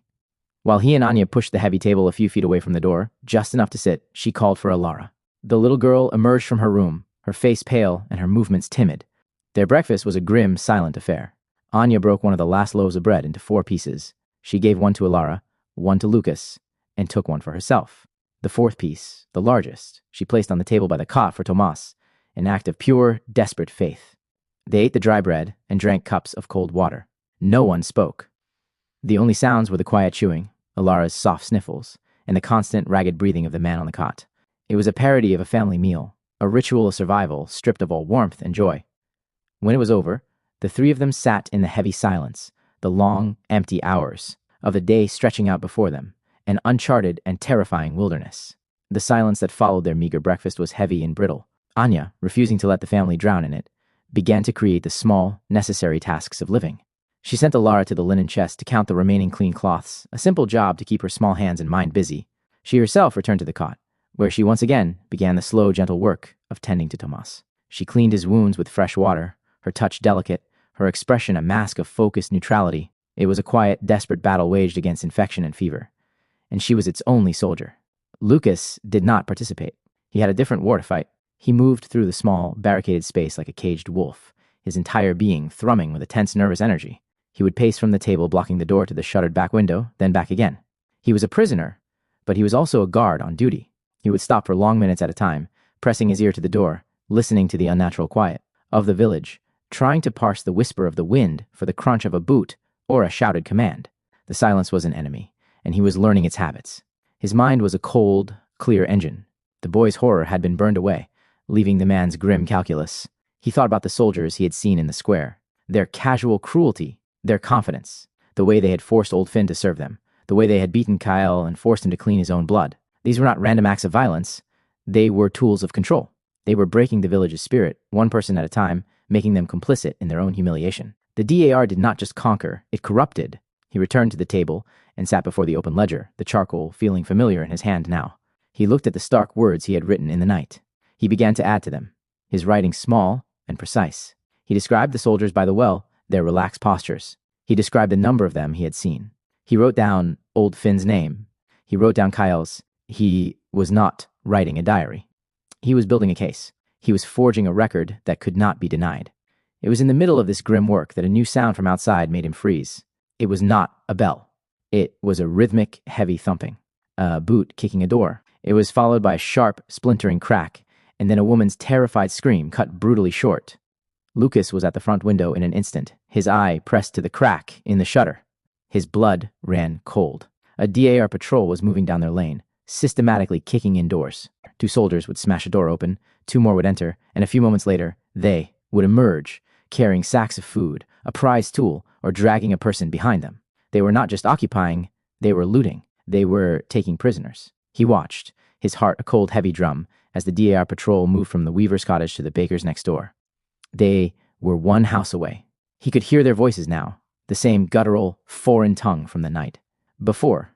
While he and Anya pushed the heavy table a few feet away from the door, just enough to sit, she called for Alara. The little girl emerged from her room, her face pale and her movements timid. Their breakfast was a grim, silent affair. Anya broke one of the last loaves of bread into 4 pieces. She gave one to Alara, one to Lukas, and took one for herself. The 4th piece, the largest, she placed on the table by the cot for Tomas, an act of pure, desperate faith. They ate the dry bread and drank cups of cold water. No one spoke. The only sounds were the quiet chewing, Alara's soft sniffles, and the constant, ragged breathing of the man on the cot. It was a parody of a family meal, a ritual of survival stripped of all warmth and joy. When it was over, the 3 of them sat in the heavy silence, the long, empty hours of the day stretching out before them, an uncharted and terrifying wilderness. The silence that followed their meager breakfast was heavy and brittle. Anya, refusing to let the family drown in it, began to create the small, necessary tasks of living. She sent Alara to the linen chest to count the remaining clean cloths, a simple job to keep her small hands and mind busy. She herself returned to the cot, where she once again began the slow, gentle work of tending to Tomas. She cleaned his wounds with fresh water, her touch delicate, her expression a mask of focused neutrality. It was a quiet, desperate battle waged against infection and fever, and she was its only soldier. Lukas did not participate. He had a different war to fight. He moved through the small, barricaded space like a caged wolf, his entire being thrumming with a tense, nervous energy. He would pace from the table, blocking the door to the shuttered back window, then back again. He was a prisoner, but he was also a guard on duty. He would stop for long minutes at a time, pressing his ear to the door, listening to the unnatural quiet of the village, trying to parse the whisper of the wind for the crunch of a boot or a shouted command. The silence was an enemy, and he was learning its habits. His mind was a cold, clear engine. The boy's horror had been burned away, leaving the man's grim calculus. He thought about the soldiers he had seen in the square. Their casual cruelty, their confidence, the way they had forced old Finn to serve them, the way they had beaten Kyle and forced him to clean his own blood. These were not random acts of violence. They were tools of control. They were breaking the village's spirit, one person at a time, making them complicit in their own humiliation. The D.A.R. did not just conquer, it corrupted. He returned to the table and sat before the open ledger, the charcoal feeling familiar in his hand now. He looked at the stark words he had written in the night. He began to add to them, his writing small and precise. He described the soldiers by the well, their relaxed postures. He described the number of them he had seen. He wrote down old Finn's name. He wrote down Kyle's. He was not writing a diary. He was building a case. He was forging a record that could not be denied. It was in the middle of this grim work that a new sound from outside made him freeze. It was not a bell. It was a rhythmic, heavy thumping. A boot kicking a door. It was followed by a sharp, splintering crack, and then a woman's terrified scream cut brutally short. Lukas was at the front window in an instant, his eye pressed to the crack in the shutter. His blood ran cold. A D.A.R. patrol was moving down their lane, systematically kicking in doors. 2 soldiers would smash a door open, 2 more would enter, and a few moments later, they would emerge, carrying sacks of food, a prized tool, or dragging a person behind them. They were not just occupying, they were looting. They were taking prisoners. He watched, his heart a cold, heavy drum, as the D.A.R. patrol moved from the weaver's cottage to the baker's next door. They were one house away. He could hear their voices now, the same guttural, foreign tongue from the night before,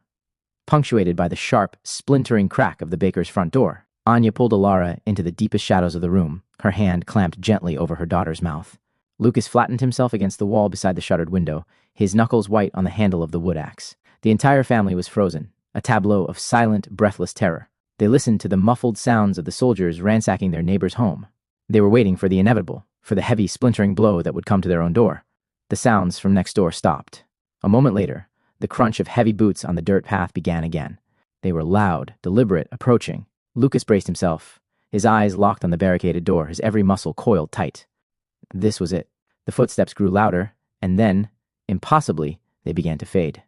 punctuated by the sharp, splintering crack of the baker's front door. Anya pulled Alara into the deepest shadows of the room, her hand clamped gently over her daughter's mouth. Lukas flattened himself against the wall beside the shuttered window, his knuckles white on the handle of the wood axe. The entire family was frozen, a tableau of silent, breathless terror. They listened to the muffled sounds of the soldiers ransacking their neighbor's home. They were waiting for the inevitable, for the heavy, splintering blow that would come to their own door. The sounds from next door stopped. A moment later, the crunch of heavy boots on the dirt path began again. They were loud, deliberate, approaching. Lukas braced himself, his eyes locked on the barricaded door, his every muscle coiled tight. This was it. The footsteps grew louder, and then, impossibly, they began to fade.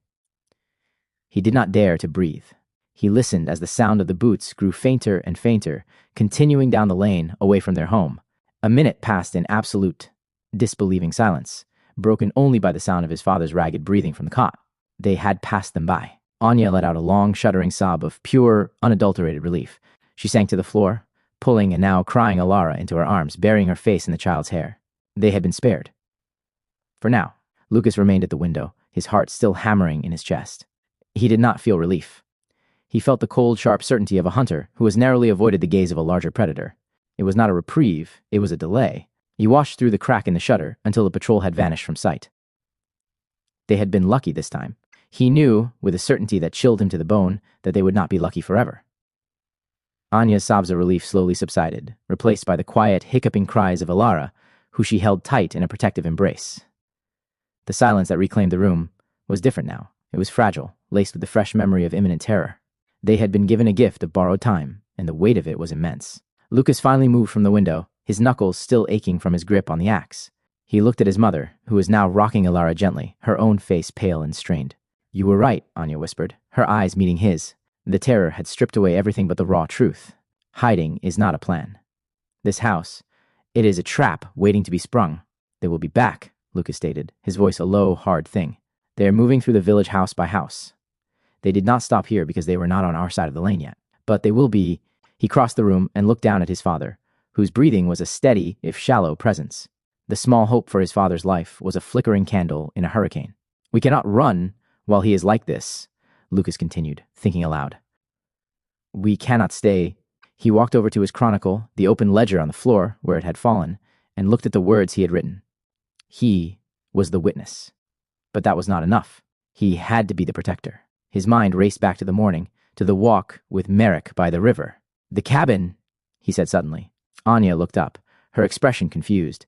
He did not dare to breathe. He listened as the sound of the boots grew fainter and fainter, continuing down the lane away from their home. A minute passed in absolute, disbelieving silence, broken only by the sound of his father's ragged breathing from the cot. They had passed them by. Anya let out a long, shuddering sob of pure, unadulterated relief. She sank to the floor, pulling and now crying Alara into her arms, burying her face in the child's hair. They had been spared. For now, Lukas remained at the window, his heart still hammering in his chest. He did not feel relief. He felt the cold, sharp certainty of a hunter who has narrowly avoided the gaze of a larger predator. It was not a reprieve, it was a delay. He watched through the crack in the shutter until the patrol had vanished from sight. They had been lucky this time. He knew, with a certainty that chilled him to the bone, that they would not be lucky forever. Anya's sobs of relief slowly subsided, replaced by the quiet, hiccuping cries of Alara, who she held tight in a protective embrace. The silence that reclaimed the room was different now. It was fragile, laced with the fresh memory of imminent terror. They had been given a gift of borrowed time, and the weight of it was immense. Lukas finally moved from the window, his knuckles still aching from his grip on the axe. He looked at his mother, who was now rocking Alara gently, her own face pale and strained. "You were right," Anya whispered, her eyes meeting his. The terror had stripped away everything but the raw truth. Hiding is not a plan. This house, it is a trap waiting to be sprung. They will be back, Lukas stated, his voice a low, hard thing. They are moving through the village house by house. They did not stop here because they were not on our side of the lane yet. But they will be. He crossed the room and looked down at his father, whose breathing was a steady, if shallow, presence. The small hope for his father's life was a flickering candle in a hurricane. "We cannot run while he is like this," Lukas continued, thinking aloud. "We cannot stay." He walked over to his chronicle, the open ledger on the floor where it had fallen, and looked at the words he had written. He was the witness. But that was not enough. He had to be the protector. His mind raced back to the morning, to the walk with Merrick by the river. "The cabin," he said suddenly. Anya looked up, her expression confused.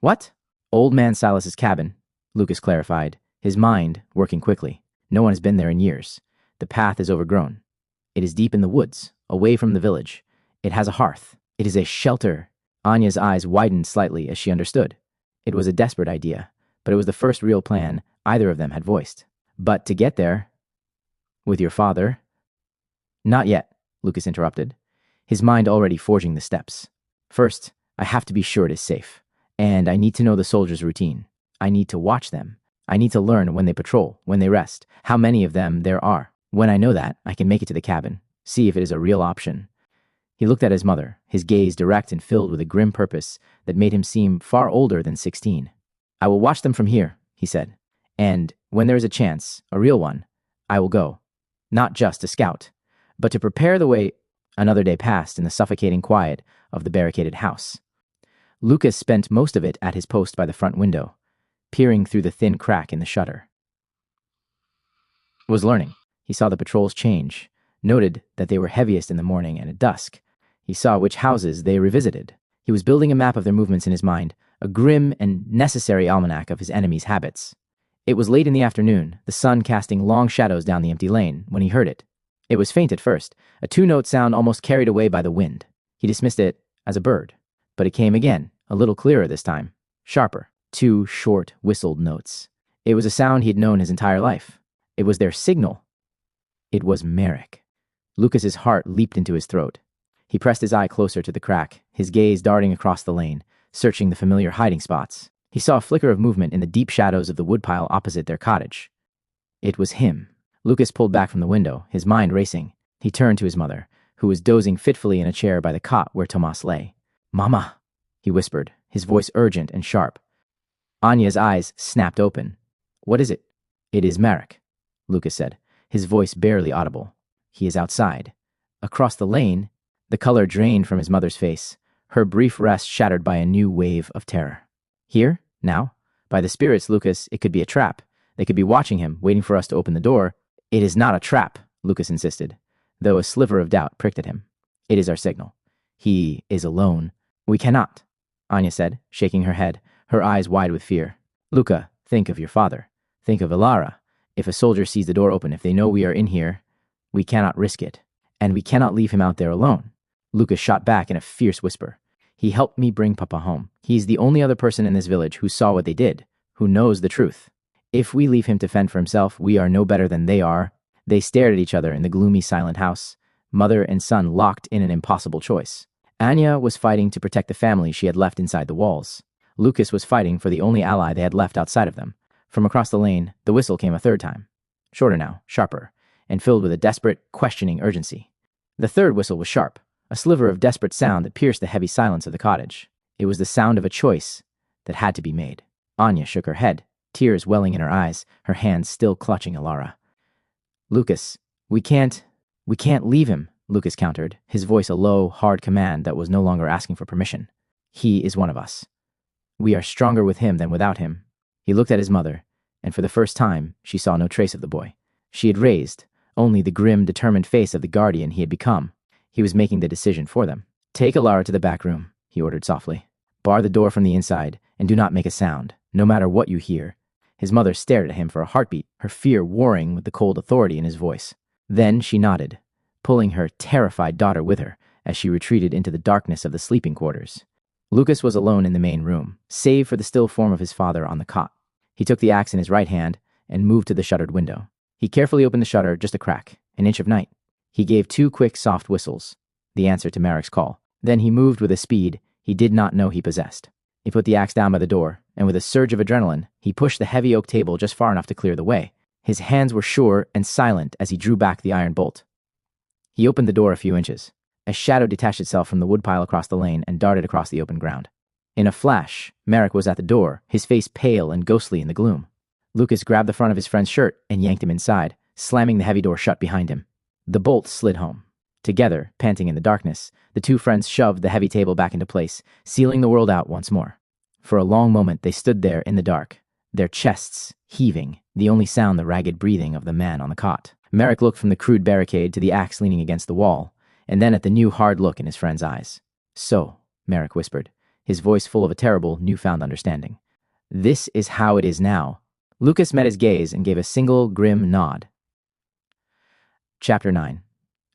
"What?" "Old man Silas's cabin," Lukas clarified, his mind working quickly. "No one has been there in years. The path is overgrown. It is deep in the woods, away from the village. It has a hearth. It is a shelter." Anya's eyes widened slightly as she understood. It was a desperate idea, but it was the first real plan either of them had voiced. But to get there, with your father? Not yet, Lukas interrupted, his mind already forging the steps. First, I have to be sure it is safe, and I need to know the soldiers' routine. I need to watch them. I need to learn when they patrol, when they rest, how many of them there are. When I know that, I can make it to the cabin, see if it is a real option. He looked at his mother, his gaze direct and filled with a grim purpose that made him seem far older than 16. I will watch them from here, he said, and when there is a chance, a real one, I will go. Not just to scout, but to prepare the way. Another day passed in the suffocating quiet of the barricaded house. Lukas spent most of it at his post by the front window, peering through the thin crack in the shutter. Was learning. He saw the patrols change, noted that they were heaviest in the morning and at dusk. He saw which houses they revisited. He was building a map of their movements in his mind, a grim and necessary almanac of his enemies' habits. It was late in the afternoon, the sun casting long shadows down the empty lane, when he heard it. It was faint at first, a two-note sound almost carried away by the wind. He dismissed it as a bird, but it came again, a little clearer this time, sharper, 2 short, whistled notes. It was a sound he had known his entire life. It was their signal. It was Merrick. Lukas's heart leaped into his throat. He pressed his eye closer to the crack, his gaze darting across the lane, searching the familiar hiding spots. He saw a flicker of movement in the deep shadows of the woodpile opposite their cottage. It was him. Lukas pulled back from the window, his mind racing. He turned to his mother, who was dozing fitfully in a chair by the cot where Tomas lay. "Mama," he whispered, his voice urgent and sharp. Anya's eyes snapped open. "What is it?" "It is Merrick," Lukas said, his voice barely audible. "He is outside." Across the lane, the color drained from his mother's face, her brief rest shattered by a new wave of terror. "Here? Now? By the spirits, Lukas, it could be a trap. They could be watching him, waiting for us to open the door." "It is not a trap," Lukas insisted, though a sliver of doubt pricked at him. "It is our signal. He is alone." "We cannot," Anya said, shaking her head, her eyes wide with fear. "Luka, think of your father. Think of Ilara. If a soldier sees the door open, if they know we are in here, we cannot risk it. And we cannot leave him out there alone." Lukas shot back in a fierce whisper. "He helped me bring Papa home. He's the only other person in this village who saw what they did, who knows the truth. If we leave him to fend for himself, we are no better than they are." They stared at each other in the gloomy, silent house, mother and son locked in an impossible choice. Anya was fighting to protect the family she had left inside the walls. Lukas was fighting for the only ally they had left outside of them. From across the lane, the whistle came a third time. Shorter now, sharper, and filled with a desperate, questioning urgency. The third whistle was sharp, a sliver of desperate sound that pierced the heavy silence of the cottage. It was the sound of a choice that had to be made. Anya shook her head, tears welling in her eyes, her hands still clutching Ilara. "Lukas, we can't leave him," Lukas countered, his voice a low, hard command that was no longer asking for permission. "He is one of us. We are stronger with him than without him." He looked at his mother, and for the first time, she saw no trace of the boy. She had raised only the grim, determined face of the guardian he had become. He was making the decision for them. "Take Ilara to the back room," he ordered softly. "Bar the door from the inside, and do not make a sound, no matter what you hear." His mother stared at him for a heartbeat, her fear warring with the cold authority in his voice. Then she nodded, pulling her terrified daughter with her as she retreated into the darkness of the sleeping quarters. Lukas was alone in the main room, save for the still form of his father on the cot. He took the axe in his right hand and moved to the shuttered window. He carefully opened the shutter just a crack, an inch of night. He gave 2 quick, soft whistles, the answer to Merrick's call. Then he moved with a speed he did not know he possessed. He put the axe down by the door, and with a surge of adrenaline, he pushed the heavy oak table just far enough to clear the way. His hands were sure and silent as he drew back the iron bolt. He opened the door a few inches. A shadow detached itself from the woodpile across the lane and darted across the open ground. In a flash, Merrick was at the door, his face pale and ghostly in the gloom. Lukas grabbed the front of his friend's shirt and yanked him inside, slamming the heavy door shut behind him. The bolt slid home. Together, panting in the darkness, the 2 friends shoved the heavy table back into place, sealing the world out once more. For a long moment they stood there in the dark, their chests heaving, the only sound the ragged breathing of the man on the cot. Merrick looked from the crude barricade to the axe leaning against the wall, and then at the new hard look in his friend's eyes. "So," Merrick whispered, his voice full of a terrible, newfound understanding. "This is how it is now." Lukas met his gaze and gave a single grim nod. Chapter 9.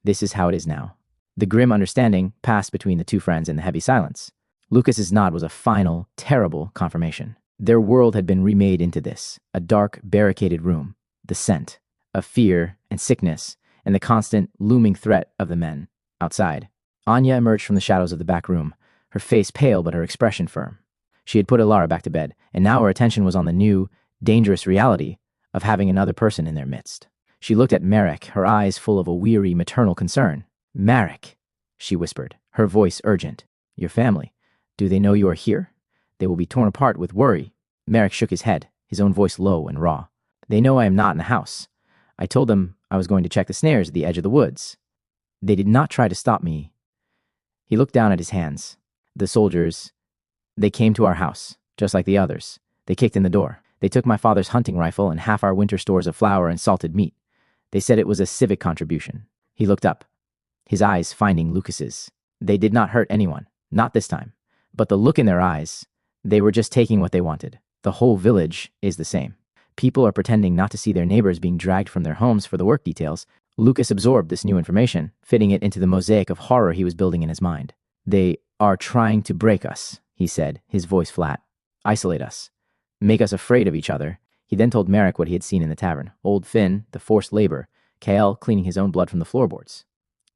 This is how it is now. The grim understanding passed between the 2 friends in the heavy silence. Lukas's nod was a final, terrible confirmation. Their world had been remade into this, a dark, barricaded room, the scent of fear and sickness, and the constant looming threat of the men outside. Anya emerged from the shadows of the back room, her face pale but her expression firm. She had put Ilara back to bed, and now her attention was on the new, dangerous reality of having another person in their midst. She looked at Marek, her eyes full of a weary maternal concern. "Marek," she whispered, her voice urgent. "Your family, do they know you are here? They will be torn apart with worry." Marek shook his head, his own voice low and raw. "They know I am not in the house. I told them I was going to check the snares at the edge of the woods. They did not try to stop me." He looked down at his hands. "The soldiers, they came to our house, just like the others. They kicked in the door. They took my father's hunting rifle and half our winter stores of flour and salted meat. They said it was a civic contribution." He looked up, his eyes finding Lukas's. "They did not hurt anyone, not this time. But the look in their eyes, they were just taking what they wanted. The whole village is the same. People are pretending not to see their neighbors being dragged from their homes for the work details." Lukas absorbed this new information, fitting it into the mosaic of horror he was building in his mind. "They are trying to break us," he said, his voice flat. "Isolate us. Make us afraid of each other." He then told Marek what he had seen in the tavern. Old Finn, the forced labor, Kael cleaning his own blood from the floorboards.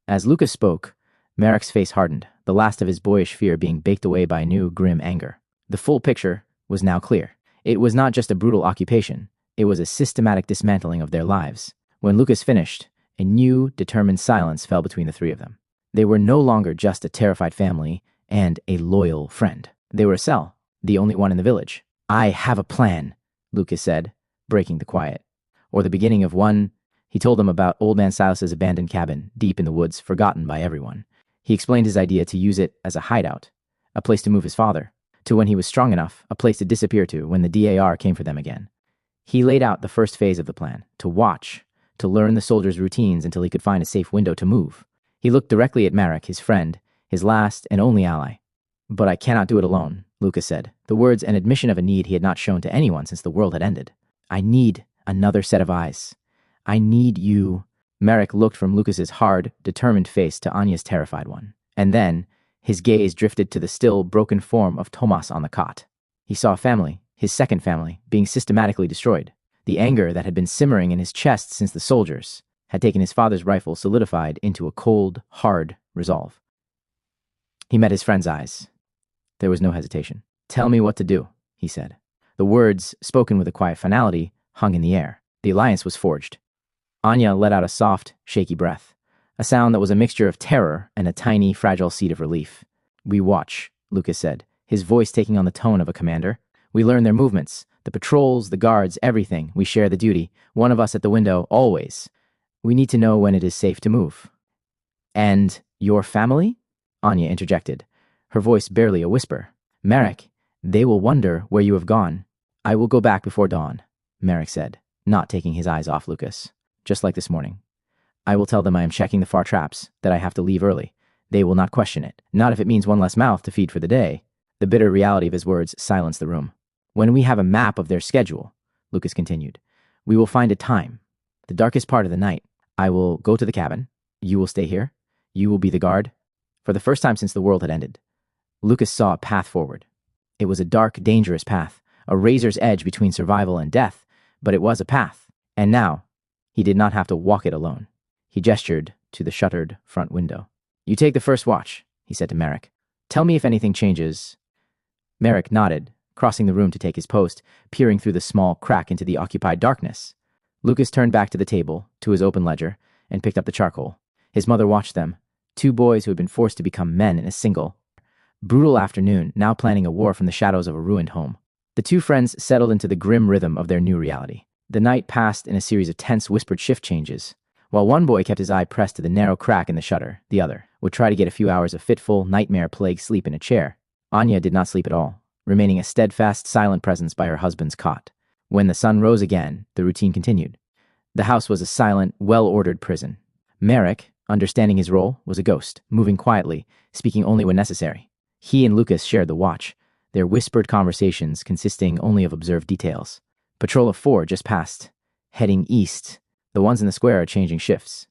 As Lukas spoke, Marek's face hardened, the last of his boyish fear being baked away by new, grim anger. The full picture was now clear. It was not just a brutal occupation. It was a systematic dismantling of their lives. When Lukas finished, a new, determined silence fell between the three of them. They were no longer just a terrified family and a loyal friend. They were a cell, the only one in the village. "I have a plan," Lukas said, breaking the quiet. "Or the beginning of one." He told them about Old Man Silas's abandoned cabin, deep in the woods, forgotten by everyone. He explained his idea to use it as a hideout, a place to move his father, to when he was strong enough, a place to disappear to when the D.A.R. came for them again. He laid out the first phase of the plan, to watch, to learn the soldiers' routines until he could find a safe window to move. He looked directly at Marek, his friend, his last and only ally. "But I cannot do it alone," Lukas said, the words an admission of a need he had not shown to anyone since the world had ended. "I need another set of eyes. I need you." Marek looked from Lukas's hard, determined face to Anya's terrified one. And then, his gaze drifted to the still, broken form of Tomas on the cot. He saw a family, his second family, being systematically destroyed. The anger that had been simmering in his chest since the soldiers had taken his father's rifle solidified into a cold, hard resolve. He met his friend's eyes. There was no hesitation. "Tell me what to do," he said. The words, spoken with a quiet finality, hung in the air. The alliance was forged. Anya let out a soft, shaky breath, a sound that was a mixture of terror and a tiny, fragile seed of relief. "We watch," Lukas said, his voice taking on the tone of a commander. "We learn their movements, the patrols, the guards, everything. We share the duty, one of us at the window, always. We need to know when it is safe to move." "And your family?" Anya interjected, her voice barely a whisper. "Marek, they will wonder where you have gone." "I will go back before dawn," Marek said, not taking his eyes off Lukas. "Just like this morning. I will tell them I am checking the far traps, that I have to leave early. They will not question it, not if it means one less mouth to feed for the day." The bitter reality of his words silenced the room. "When we have a map of their schedule," Lukas continued, "we will find a time, the darkest part of the night. I will go to the cabin. You will stay here. You will be the guard." For the first time since the world had ended, Lukas saw a path forward. It was a dark, dangerous path, a razor's edge between survival and death, but it was a path. And now, he did not have to walk it alone. He gestured to the shuttered front window. "You take the first watch," he said to Marek. "Tell me if anything changes." Marek nodded, crossing the room to take his post, peering through the small crack into the occupied darkness. Lukas turned back to the table, to his open ledger, and picked up the charcoal. His mother watched them, two boys who had been forced to become men in a single, brutal afternoon, now planning a war from the shadows of a ruined home. The two friends settled into the grim rhythm of their new reality. The night passed in a series of tense, whispered shift changes. While one boy kept his eye pressed to the narrow crack in the shutter, the other would try to get a few hours of fitful, nightmare-plagued sleep in a chair. Anya did not sleep at all, remaining a steadfast, silent presence by her husband's cot. When the sun rose again, the routine continued. The house was a silent, well-ordered prison. Marek, understanding his role, was a ghost, moving quietly, speaking only when necessary. He and Lukas shared the watch, their whispered conversations consisting only of observed details. Patrol of 4 just passed, heading east. The ones in the square are changing shifts.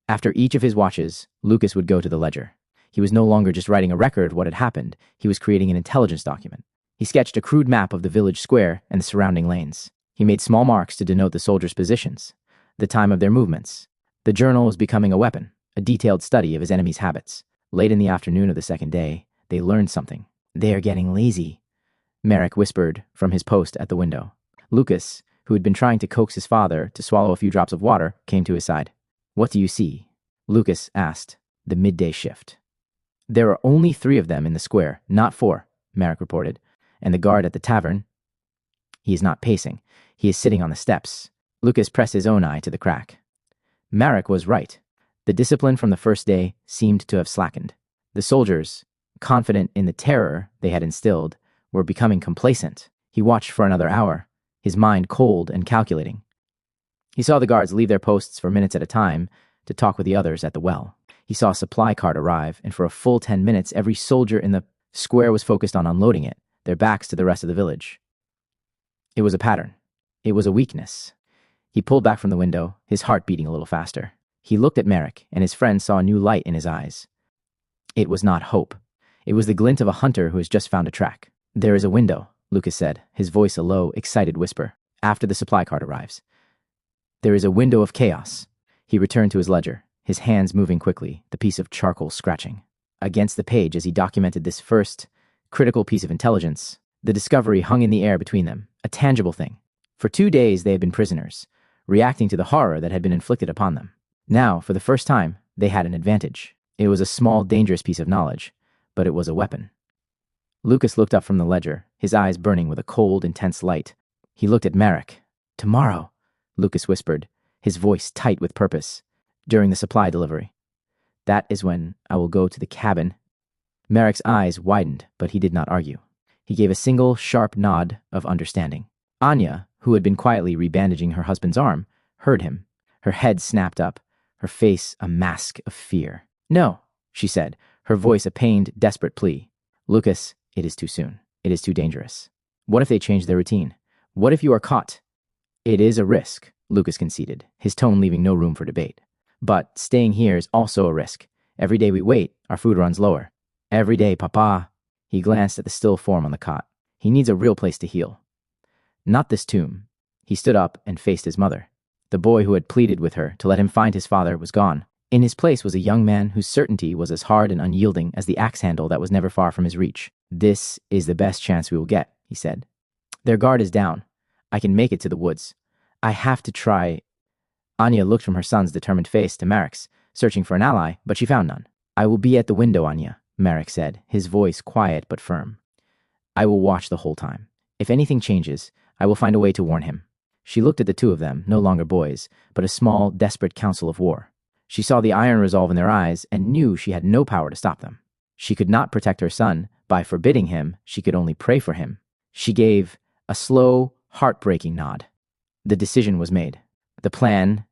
After each of his watches, Lukas would go to the ledger. He was no longer just writing a record of what had happened, he was creating an intelligence document. He sketched a crude map of the village square and the surrounding lanes. He made small marks to denote the soldiers' positions, the time of their movements. The journal was becoming a weapon, a detailed study of his enemy's habits. Late in the afternoon of the second day, they learned something. "They are getting lazy," Merrick whispered from his post at the window. Lukas, who had been trying to coax his father to swallow a few drops of water, came to his side. "What do you see?" Lukas asked. "The midday shift." "There are only 3 of them in the square, not 4, Merrick reported. "And the guard at the tavern, he is not pacing. He is sitting on the steps." Lukas pressed his own eye to the crack. Merrick was right. The discipline from the first day seemed to have slackened. The soldiers, confident in the terror they had instilled, were becoming complacent. He watched for another hour, his mind cold and calculating. He saw the guards leave their posts for minutes at a time to talk with the others at the well. He saw a supply cart arrive, and for a full 10 minutes, every soldier in the square was focused on unloading it, their backs to the rest of the village. It was a pattern. It was a weakness. He pulled back from the window, his heart beating a little faster. He looked at Merrick, and his friend saw a new light in his eyes. It was not hope. It was the glint of a hunter who has just found a track. "There is a window," Lukas said, his voice a low, excited whisper, "after the supply cart arrives. There is a window of chaos." He returned to his ledger, his hands moving quickly, the piece of charcoal scratching against the page as he documented this first, critical piece of intelligence. The discovery hung in the air between them, a tangible thing. For 2 days they had been prisoners, reacting to the horror that had been inflicted upon them. Now, for the first time, they had an advantage. It was a small, dangerous piece of knowledge, but it was a weapon. Lukas looked up from the ledger, his eyes burning with a cold, intense light. He looked at Merrick. "Tomorrow," Lukas whispered, his voice tight with purpose, "during the supply delivery. That is when I will go to the cabin." Merrick's eyes widened, but he did not argue. He gave a single, sharp nod of understanding. Anya, who had been quietly rebandaging her husband's arm, heard him. Her head snapped up, her face a mask of fear. "No," she said, her voice a pained, desperate plea. "Lukas, it is too soon. It is too dangerous. What if they change their routine? What if you are caught?" "It is a risk," Lukas conceded, his tone leaving no room for debate. "But staying here is also a risk. Every day we wait, our food runs lower. Every day, Papa." He glanced at the still form on the cot. "He needs a real place to heal. Not this tomb." He stood up and faced his mother. The boy who had pleaded with her to let him find his father was gone. In his place was a young man whose certainty was as hard and unyielding as the axe handle that was never far from his reach. "This is the best chance we will get," he said. "Their guard is down. I can make it to the woods. I have to try." Anya looked from her son's determined face to Merrick's, searching for an ally, but she found none. "I will be at the window, Anya," Merrick said, his voice quiet but firm. "I will watch the whole time. If anything changes, I will find a way to warn him." She looked at the 2 of them, no longer boys, but a small, desperate council of war. She saw the iron resolve in their eyes and knew she had no power to stop them. She could not protect her son by forbidding him. She could only pray for him. She gave a slow, heartbreaking nod. The decision was made. The plan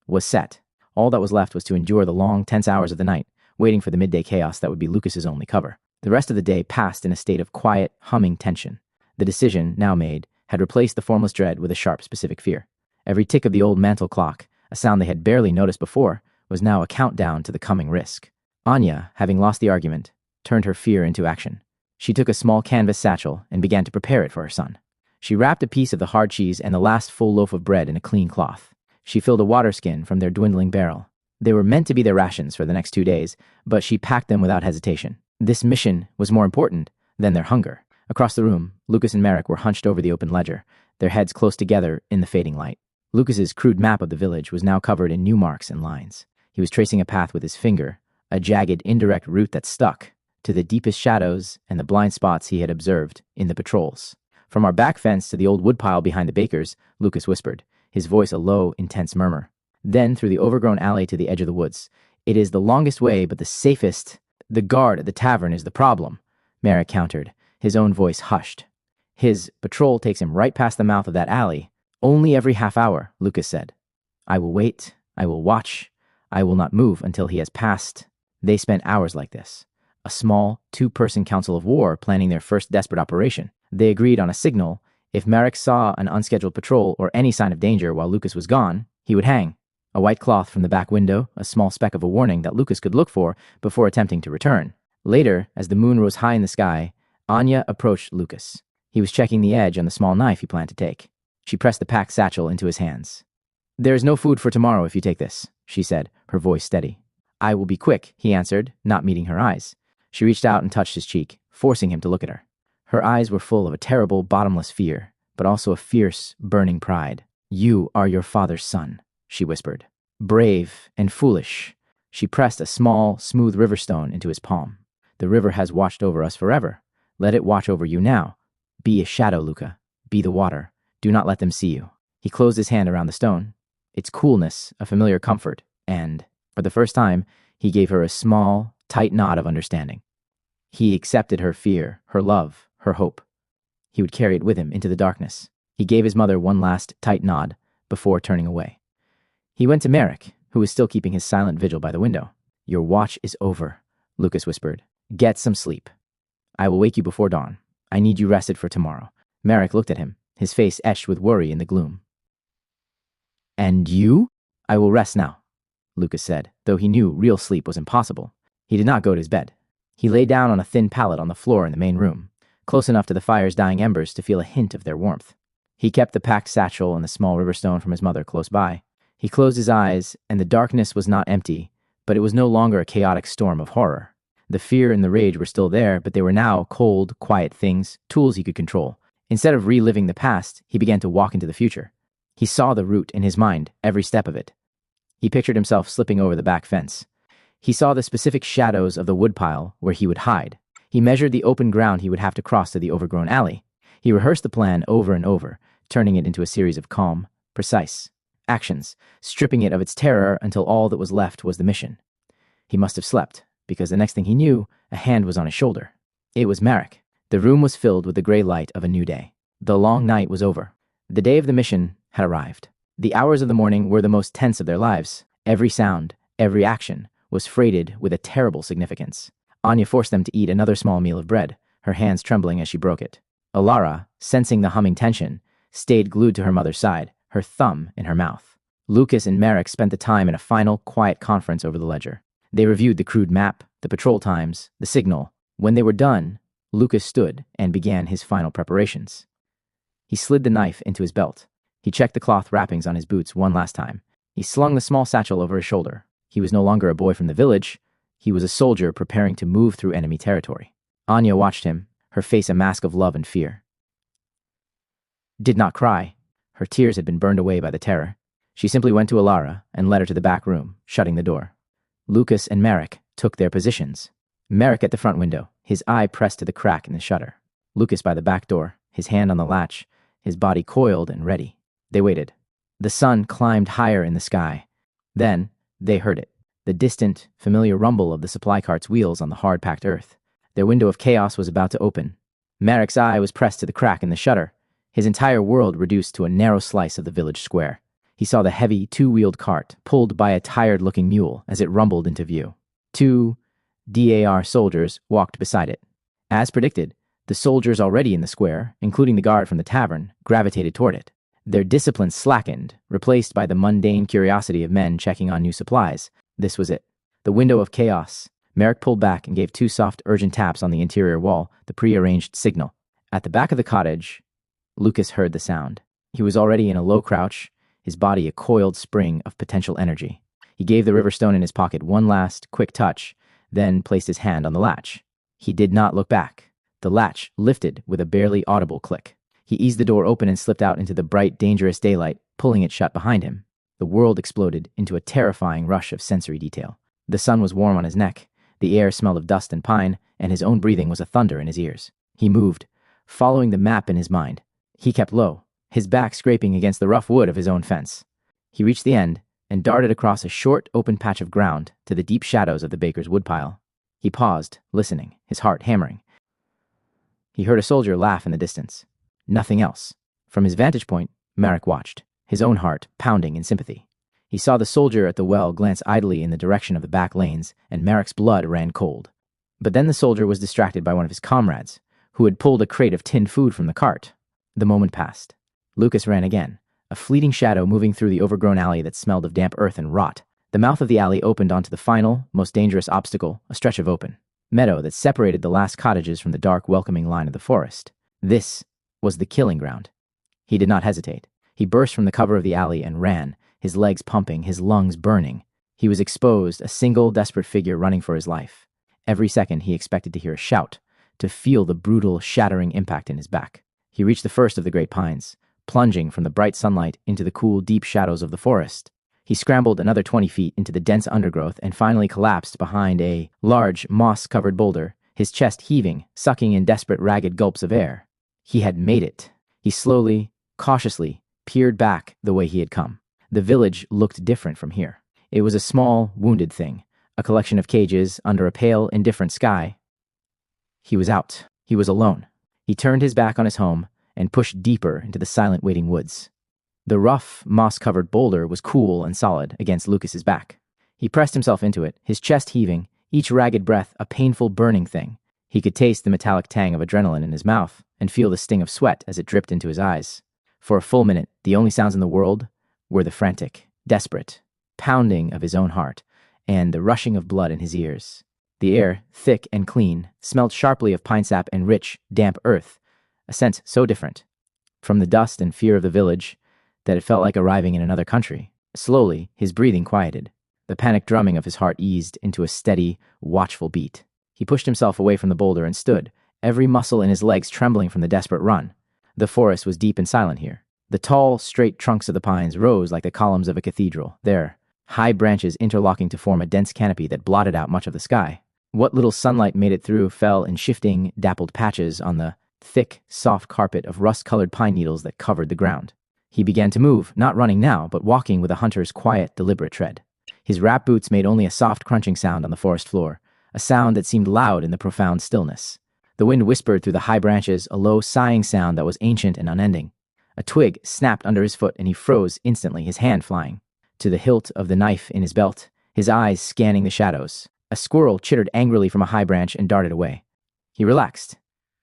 was set. All that was left was to endure the long, tense hours of the night, waiting for the midday chaos that would be Lukas's only cover. The rest of the day passed in a state of quiet, humming tension. The decision, now made, had replaced the formless dread with a sharp, specific fear. Every tick of the old mantel clock, a sound they had barely noticed before, was now a countdown to the coming risk. Anya, having lost the argument, turned her fear into action. She took a small canvas satchel and began to prepare it for her son. She wrapped a piece of the hard cheese and the last full loaf of bread in a clean cloth. She filled a water skin from their dwindling barrel. They were meant to be their rations for the next 2 days, but she packed them without hesitation. This mission was more important than their hunger. Across the room, Lukas and Merrick were hunched over the open ledger, their heads close together in the fading light. Lukas's crude map of the village was now covered in new marks and lines. He was tracing a path with his finger, a jagged, indirect route that stuck to the deepest shadows and the blind spots he had observed in the patrols. "From our back fence to the old woodpile behind the baker's," Lukas whispered, his voice a low, intense murmur. "Then through the overgrown alley to the edge of the woods. It is the longest way, but the safest. The guard at the tavern is the problem," Merrick countered, his own voice hushed. "His patrol takes him right past the mouth of that alley. Only every half hour," Lukas said. "I will wait. I will watch. I will not move until he has passed." They spent hours like this. A small, 2-person council of war planning their first desperate operation. They agreed on a signal. If Merrick saw an unscheduled patrol or any sign of danger while Lukas was gone, he would hang. A white cloth from the back window, a small speck of a warning that Lukas could look for before attempting to return. Later, as the moon rose high in the sky, Anya approached Lukas. He was checking the edge on the small knife he planned to take. She pressed the packed satchel into his hands. "There is no food for tomorrow if you take this," she said, her voice steady. "I will be quick," he answered, not meeting her eyes. She reached out and touched his cheek, forcing him to look at her. Her eyes were full of a terrible, bottomless fear, but also a fierce, burning pride. "You are your father's son," she whispered. "Brave and foolish." She pressed a small, smooth river stone into his palm. "The river has watched over us forever. Let it watch over you now. Be a shadow, Luka. Be the water. Do not let them see you." He closed his hand around the stone. Its coolness, a familiar comfort, and, for the first time, he gave her a small, tight nod of understanding. He accepted her fear, her love, her hope. He would carry it with him into the darkness. He gave his mother one last tight nod before turning away. He went to Merrick, who was still keeping his silent vigil by the window. "Your watch is over," Lukas whispered. "Get some sleep. I will wake you before dawn. I need you rested for tomorrow." Merrick looked at him, his face etched with worry in the gloom. "And you?" "I will rest now," Lukas said, though he knew real sleep was impossible. He did not go to his bed. He lay down on a thin pallet on the floor in the main room, close enough to the fire's dying embers to feel a hint of their warmth. He kept the packed satchel and the small river stone from his mother close by. He closed his eyes, and the darkness was not empty, but it was no longer a chaotic storm of horror. The fear and the rage were still there, but they were now cold, quiet things, tools he could control. Instead of reliving the past, he began to walk into the future. He saw the route in his mind, every step of it. He pictured himself slipping over the back fence. He saw the specific shadows of the woodpile where he would hide. He measured the open ground he would have to cross to the overgrown alley. He rehearsed the plan over and over, turning it into a series of calm, precise actions, stripping it of its terror until all that was left was the mission. He must have slept, because the next thing he knew, a hand was on his shoulder. It was Merrick. The room was filled with the gray light of a new day. The long night was over. The day of the mission had arrived. The hours of the morning were the most tense of their lives. Every sound, every action, was freighted with a terrible significance. Anya forced them to eat another small meal of bread, her hands trembling as she broke it. Alara, sensing the humming tension, stayed glued to her mother's side, her thumb in her mouth. Lukas and Merrick spent the time in a final, quiet conference over the ledger. They reviewed the crude map, the patrol times, the signal. When they were done, Lukas stood and began his final preparations. He slid the knife into his belt. He checked the cloth wrappings on his boots one last time. He slung the small satchel over his shoulder. He was no longer a boy from the village. He was a soldier preparing to move through enemy territory. Anya watched him, her face a mask of love and fear. Did not cry. Her tears had been burned away by the terror. She simply went to Alara and led her to the back room, shutting the door. Lukas and Merrick took their positions. Merrick at the front window, his eye pressed to the crack in the shutter. Lukas by the back door, his hand on the latch, his body coiled and ready. They waited. The sun climbed higher in the sky. Then, they heard it. The distant, familiar rumble of the supply cart's wheels on the hard-packed earth. Their window of chaos was about to open. Merrick's eye was pressed to the crack in the shutter, his entire world reduced to a narrow slice of the village square. He saw the heavy, two-wheeled cart, pulled by a tired-looking mule as it rumbled into view. 2 D.A.R. soldiers walked beside it. As predicted, the soldiers already in the square, including the guard from the tavern, gravitated toward it. Their discipline slackened, replaced by the mundane curiosity of men checking on new supplies. This was it. The window of chaos. Merrick pulled back and gave 2 soft, urgent taps on the interior wall, the pre-arranged signal. At the back of the cottage, Lukas heard the sound. He was already in a low crouch, his body a coiled spring of potential energy. He gave the river stone in his pocket one last, quick touch, then placed his hand on the latch. He did not look back. The latch lifted with a barely audible click. He eased the door open and slipped out into the bright, dangerous daylight, pulling it shut behind him. The world exploded into a terrifying rush of sensory detail. The sun was warm on his neck, the air smelled of dust and pine, and his own breathing was a thunder in his ears. He moved, following the map in his mind. He kept low, his back scraping against the rough wood of his own fence. He reached the end and darted across a short, open patch of ground to the deep shadows of the baker's woodpile. He paused, listening, his heart hammering. He heard a soldier laugh in the distance. Nothing else. From his vantage point, Merrick watched, his own heart pounding in sympathy. He saw the soldier at the well glance idly in the direction of the back lanes, and Merrick's blood ran cold. But then the soldier was distracted by one of his comrades, who had pulled a crate of tinned food from the cart. The moment passed. Lukas ran again, a fleeting shadow moving through the overgrown alley that smelled of damp earth and rot. The mouth of the alley opened onto the final, most dangerous obstacle, a stretch of open meadow that separated the last cottages from the dark, welcoming line of the forest. This was the killing ground. He did not hesitate. He burst from the cover of the alley and ran, his legs pumping, his lungs burning. He was exposed, a single desperate figure running for his life. Every second he expected to hear a shout, to feel the brutal, shattering impact in his back. He reached the first of the great pines, plunging from the bright sunlight into the cool, deep shadows of the forest. He scrambled another 20 feet into the dense undergrowth and finally collapsed behind a large, moss-covered boulder, his chest heaving, sucking in desperate, ragged gulps of air. He had made it. He slowly, cautiously, peered back the way he had come. The village looked different from here. It was a small, wounded thing, a collection of cages under a pale, indifferent sky. He was out. He was alone. He turned his back on his home and pushed deeper into the silent, waiting woods. The rough, moss-covered boulder was cool and solid against Lukas's back. He pressed himself into it, his chest heaving, each ragged breath a painful, burning thing. He could taste the metallic tang of adrenaline in his mouth and feel the sting of sweat as it dripped into his eyes. For a full minute, the only sounds in the world were the frantic, desperate pounding of his own heart and the rushing of blood in his ears. The air, thick and clean, smelled sharply of pine sap and rich, damp earth, a scent so different from the dust and fear of the village that it felt like arriving in another country. Slowly, his breathing quieted. The panic drumming of his heart eased into a steady, watchful beat. He pushed himself away from the boulder and stood, every muscle in his legs trembling from the desperate run. The forest was deep and silent here. The tall, straight trunks of the pines rose like the columns of a cathedral, their high branches interlocking to form a dense canopy that blotted out much of the sky. What little sunlight made it through fell in shifting, dappled patches on the thick, soft carpet of rust-colored pine needles that covered the ground. He began to move, not running now, but walking with a hunter's quiet, deliberate tread. His wrap boots made only a soft crunching sound on the forest floor, a sound that seemed loud in the profound stillness. The wind whispered through the high branches, a low, sighing sound that was ancient and unending. A twig snapped under his foot and he froze instantly, his hand flying to the hilt of the knife in his belt, his eyes scanning the shadows. A squirrel chittered angrily from a high branch and darted away. He relaxed,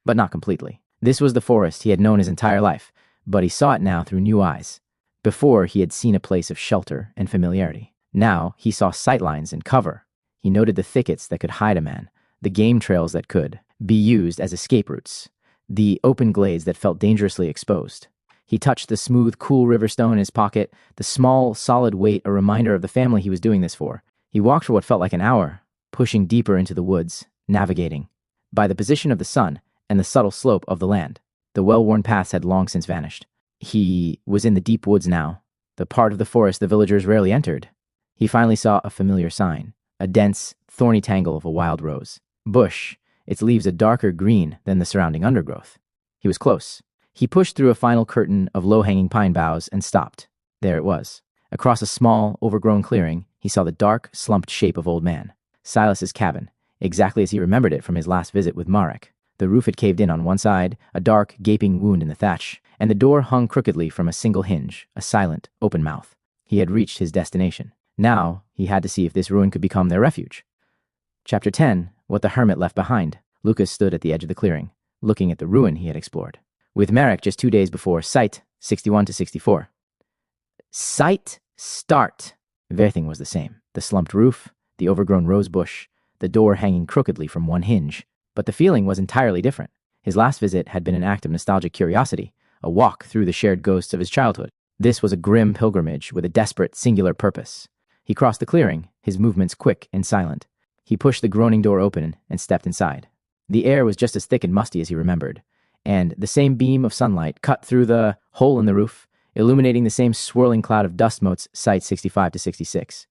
but not completely. This was the forest he had known his entire life, but he saw it now through new eyes. Before, he had seen a place of shelter and familiarity. Now, he saw sightlines and cover. He noted the thickets that could hide a man, the game trails that could be used as escape routes, the open glades that felt dangerously exposed. He touched the smooth, cool river stone in his pocket, the small, solid weight a reminder of the family he was doing this for. He walked for what felt like an hour, pushing deeper into the woods, navigating by the position of the sun and the subtle slope of the land. The well-worn paths had long since vanished. He was in the deep woods now, the part of the forest the villagers rarely entered. He finally saw a familiar sign, a dense, thorny tangle of a wild rose. Bush, its leaves a darker green than the surrounding undergrowth. He was close. He pushed through a final curtain of low-hanging pine boughs and stopped. There it was. Across a small, overgrown clearing, he saw the dark, slumped shape of Old Man. Silas's cabin, exactly as he remembered it from his last visit with Marek. The roof had caved in on one side, a dark, gaping wound in the thatch, and the door hung crookedly from a single hinge, a silent, open mouth. He had reached his destination. Now, he had to see if this ruin could become their refuge. Chapter 10, What the Hermit Left Behind. Lukas stood at the edge of the clearing, looking at the ruin he had explored. With Marek just 2 days before, Sight 61 to 64. Sight start. Everything was the same. The slumped roof, the overgrown rose bush, the door hanging crookedly from one hinge. But the feeling was entirely different. His last visit had been an act of nostalgic curiosity, a walk through the shared ghosts of his childhood. This was a grim pilgrimage with a desperate, singular purpose. He crossed the clearing, his movements quick and silent. He pushed the groaning door open and stepped inside. The air was just as thick and musty as he remembered, and the same beam of sunlight cut through the hole in the roof, illuminating the same swirling cloud of dust motes. Sight 65 to 66.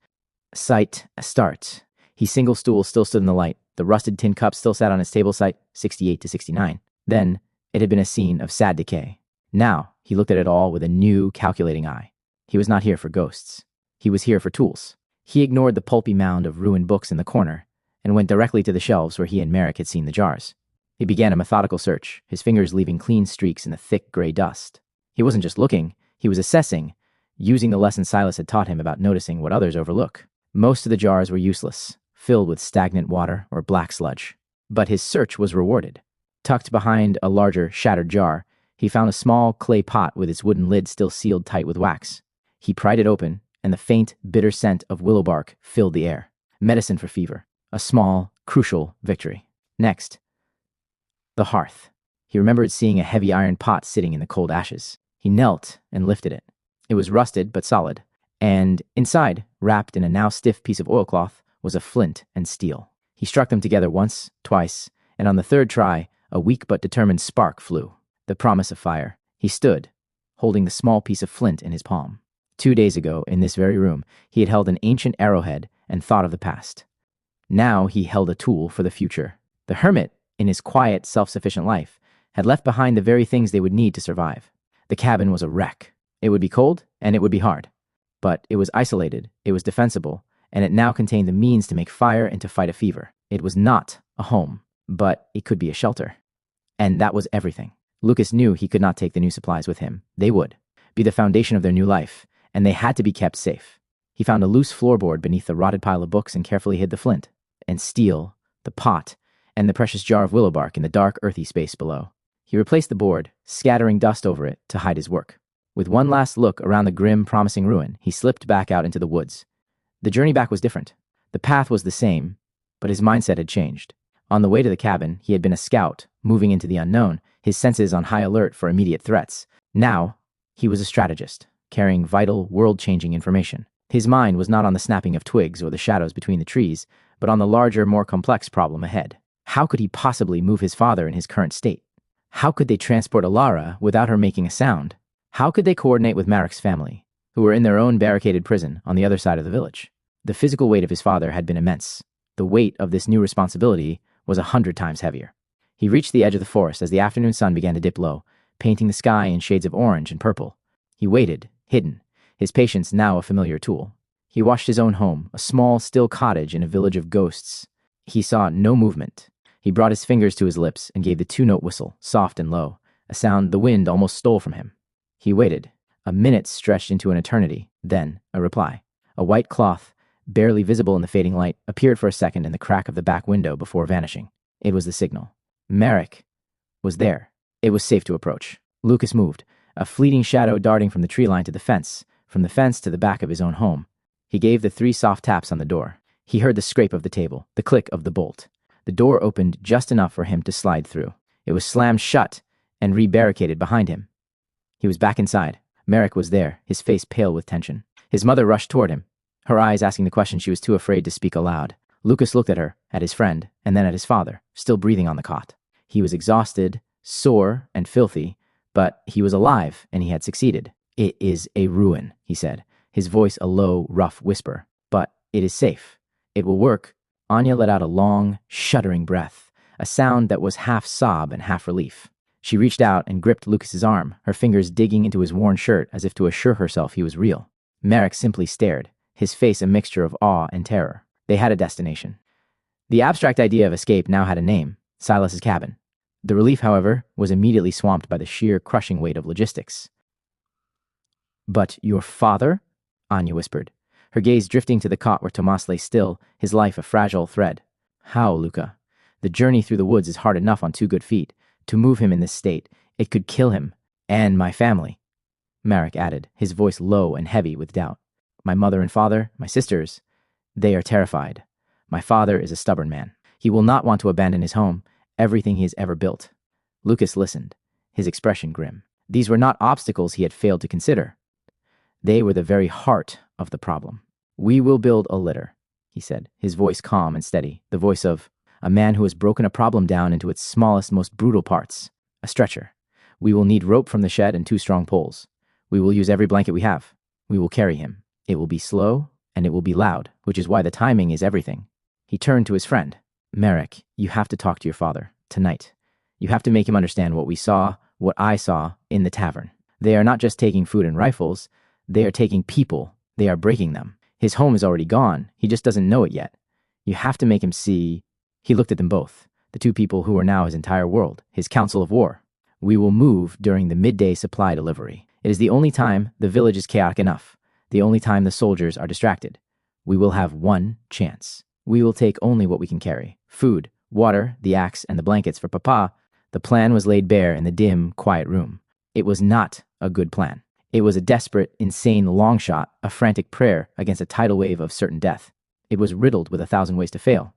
Sight start. His single stool still stood in the light. The rusted tin cup still sat on his table. Sight 68 to 69. Then, it had been a scene of sad decay. Now, he looked at it all with a new, calculating eye. He was not here for ghosts. He was here for tools. He ignored the pulpy mound of ruined books in the corner and went directly to the shelves where he and Marek had seen the jars. He began a methodical search, his fingers leaving clean streaks in the thick gray dust. He wasn't just looking, he was assessing, using the lesson Silas had taught him about noticing what others overlook. Most of the jars were useless, filled with stagnant water or black sludge. But his search was rewarded. Tucked behind a larger, shattered jar, he found a small clay pot with its wooden lid still sealed tight with wax. He pried it open, and the faint, bitter scent of willow bark filled the air. Medicine for fever. A small, crucial victory. Next, the hearth. He remembered seeing a heavy iron pot sitting in the cold ashes. He knelt and lifted it. It was rusted but solid, and inside, wrapped in a now stiff piece of oilcloth, was a flint and steel. He struck them together once, twice, and on the third try, a weak but determined spark flew. The promise of fire. He stood, holding the small piece of flint in his palm. 2 days ago, in this very room, he had held an ancient arrowhead and thought of the past. Now he held a tool for the future. The hermit, in his quiet, self-sufficient life, had left behind the very things they would need to survive. The cabin was a wreck. It would be cold, and it would be hard. But it was isolated, it was defensible, and it now contained the means to make fire and to fight a fever. It was not a home, but it could be a shelter. And that was everything. Lukas knew he could not take the new supplies with him. They would be the foundation of their new life, and they had to be kept safe. He found a loose floorboard beneath the rotted pile of books and carefully hid the flint, and steel, the pot, and the precious jar of willow bark in the dark, earthy space below. He replaced the board, scattering dust over it to hide his work. With one last look around the grim, promising ruin, he slipped back out into the woods. The journey back was different. The path was the same, but his mindset had changed. On the way to the cabin, he had been a scout, moving into the unknown, his senses on high alert for immediate threats. Now, he was a strategist, carrying vital, world-changing information. His mind was not on the snapping of twigs or the shadows between the trees, but on the larger, more complex problem ahead. How could he possibly move his father in his current state? How could they transport Alara without her making a sound? How could they coordinate with Marek's family, who were in their own barricaded prison on the other side of the village? The physical weight of his father had been immense. The weight of this new responsibility was 100 times heavier. He reached the edge of the forest as the afternoon sun began to dip low, painting the sky in shades of orange and purple. He waited, hidden, his patience now a familiar tool. He watched his own home, a small, still cottage in a village of ghosts. He saw no movement. He brought his fingers to his lips and gave the two-note whistle, soft and low, a sound the wind almost stole from him. He waited. A minute stretched into an eternity, then a reply. A white cloth, barely visible in the fading light, appeared for a second in the crack of the back window before vanishing. It was the signal. Marek was there. It was safe to approach. Lukas moved, a fleeting shadow darting from the tree line to the fence, from the fence to the back of his own home. He gave the 3 soft taps on the door. He heard the scrape of the table, the click of the bolt. The door opened just enough for him to slide through. It was slammed shut and re-barricaded behind him. He was back inside. Marek was there, his face pale with tension. His mother rushed toward him, her eyes asking the question she was too afraid to speak aloud. Lukas looked at her, at his friend, and then at his father, still breathing on the cot. He was exhausted, sore, and filthy, but he was alive, and he had succeeded. "It is a ruin," he said, his voice a low, rough whisper. "But it is safe. It will work." Anya let out a long, shuddering breath, a sound that was half sob and half relief. She reached out and gripped Lukas's arm, her fingers digging into his worn shirt as if to assure herself he was real. Marek simply stared, his face a mixture of awe and terror. They had a destination. The abstract idea of escape now had a name: Silas's cabin. The relief, however, was immediately swamped by the sheer, crushing weight of logistics. "But your father?" Anya whispered, her gaze drifting to the cot where Tomas lay still, his life a fragile thread. "How, Luka? The journey through the woods is hard enough on 2 good feet. To move him in this state, it could kill him. And my family," Marek added, his voice low and heavy with doubt. "My mother and father, my sisters, they are terrified. My father is a stubborn man. He will not want to abandon his home, everything he has ever built." Lukas listened, his expression grim. These were not obstacles he had failed to consider. They were the very heart of the problem. "We will build a litter," he said, his voice calm and steady, the voice of a man who has broken a problem down into its smallest, most brutal parts. "A stretcher. We will need rope from the shed and 2 strong poles. We will use every blanket we have. We will carry him. It will be slow, and it will be loud, which is why the timing is everything." He turned to his friend. "Marek, you have to talk to your father, tonight. You have to make him understand what we saw, what I saw, in the tavern. They are not just taking food and rifles, they are taking people. They are breaking them. His home is already gone, he just doesn't know it yet. You have to make him see." He looked at them both, the 2 people who were now his entire world, his council of war. "We will move during the midday supply delivery. It is the only time the village is chaotic enough, the only time the soldiers are distracted. We will have one chance. We will take only what we can carry: food, water, the axe, and the blankets for Papa." The plan was laid bare in the dim, quiet room. It was not a good plan. It was a desperate, insane long shot, a frantic prayer against a tidal wave of certain death. It was riddled with 1,000 ways to fail.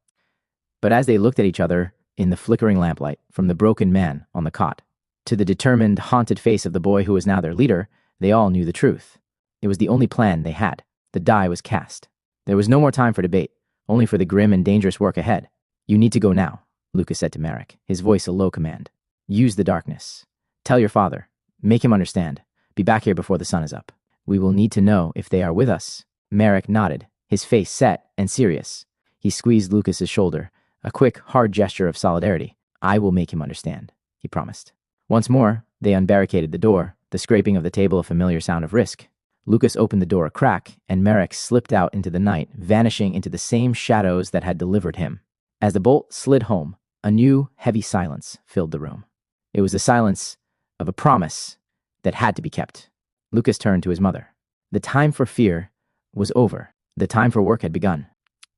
But as they looked at each other in the flickering lamplight, from the broken man on the cot to the determined, haunted face of the boy who was now their leader, they all knew the truth. It was the only plan they had. The die was cast. There was no more time for debate, only for the grim and dangerous work ahead. You need to go now, Lukas said to Merrick, his voice a low command. Use the darkness. Tell your father. Make him understand. Be back here before the sun is up. We will need to know if they are with us. Merrick nodded, his face set and serious. He squeezed Lukas's shoulder, a quick, hard gesture of solidarity. I will make him understand, he promised. Once more, they unbarricaded the door, the scraping of the table a familiar sound of risk. Lukas opened the door a crack, and Merrick slipped out into the night, vanishing into the same shadows that had delivered him. As the bolt slid home, a new, heavy silence filled the room. It was the silence of a promise that had to be kept. Lukas turned to his mother. The time for fear was over. The time for work had begun.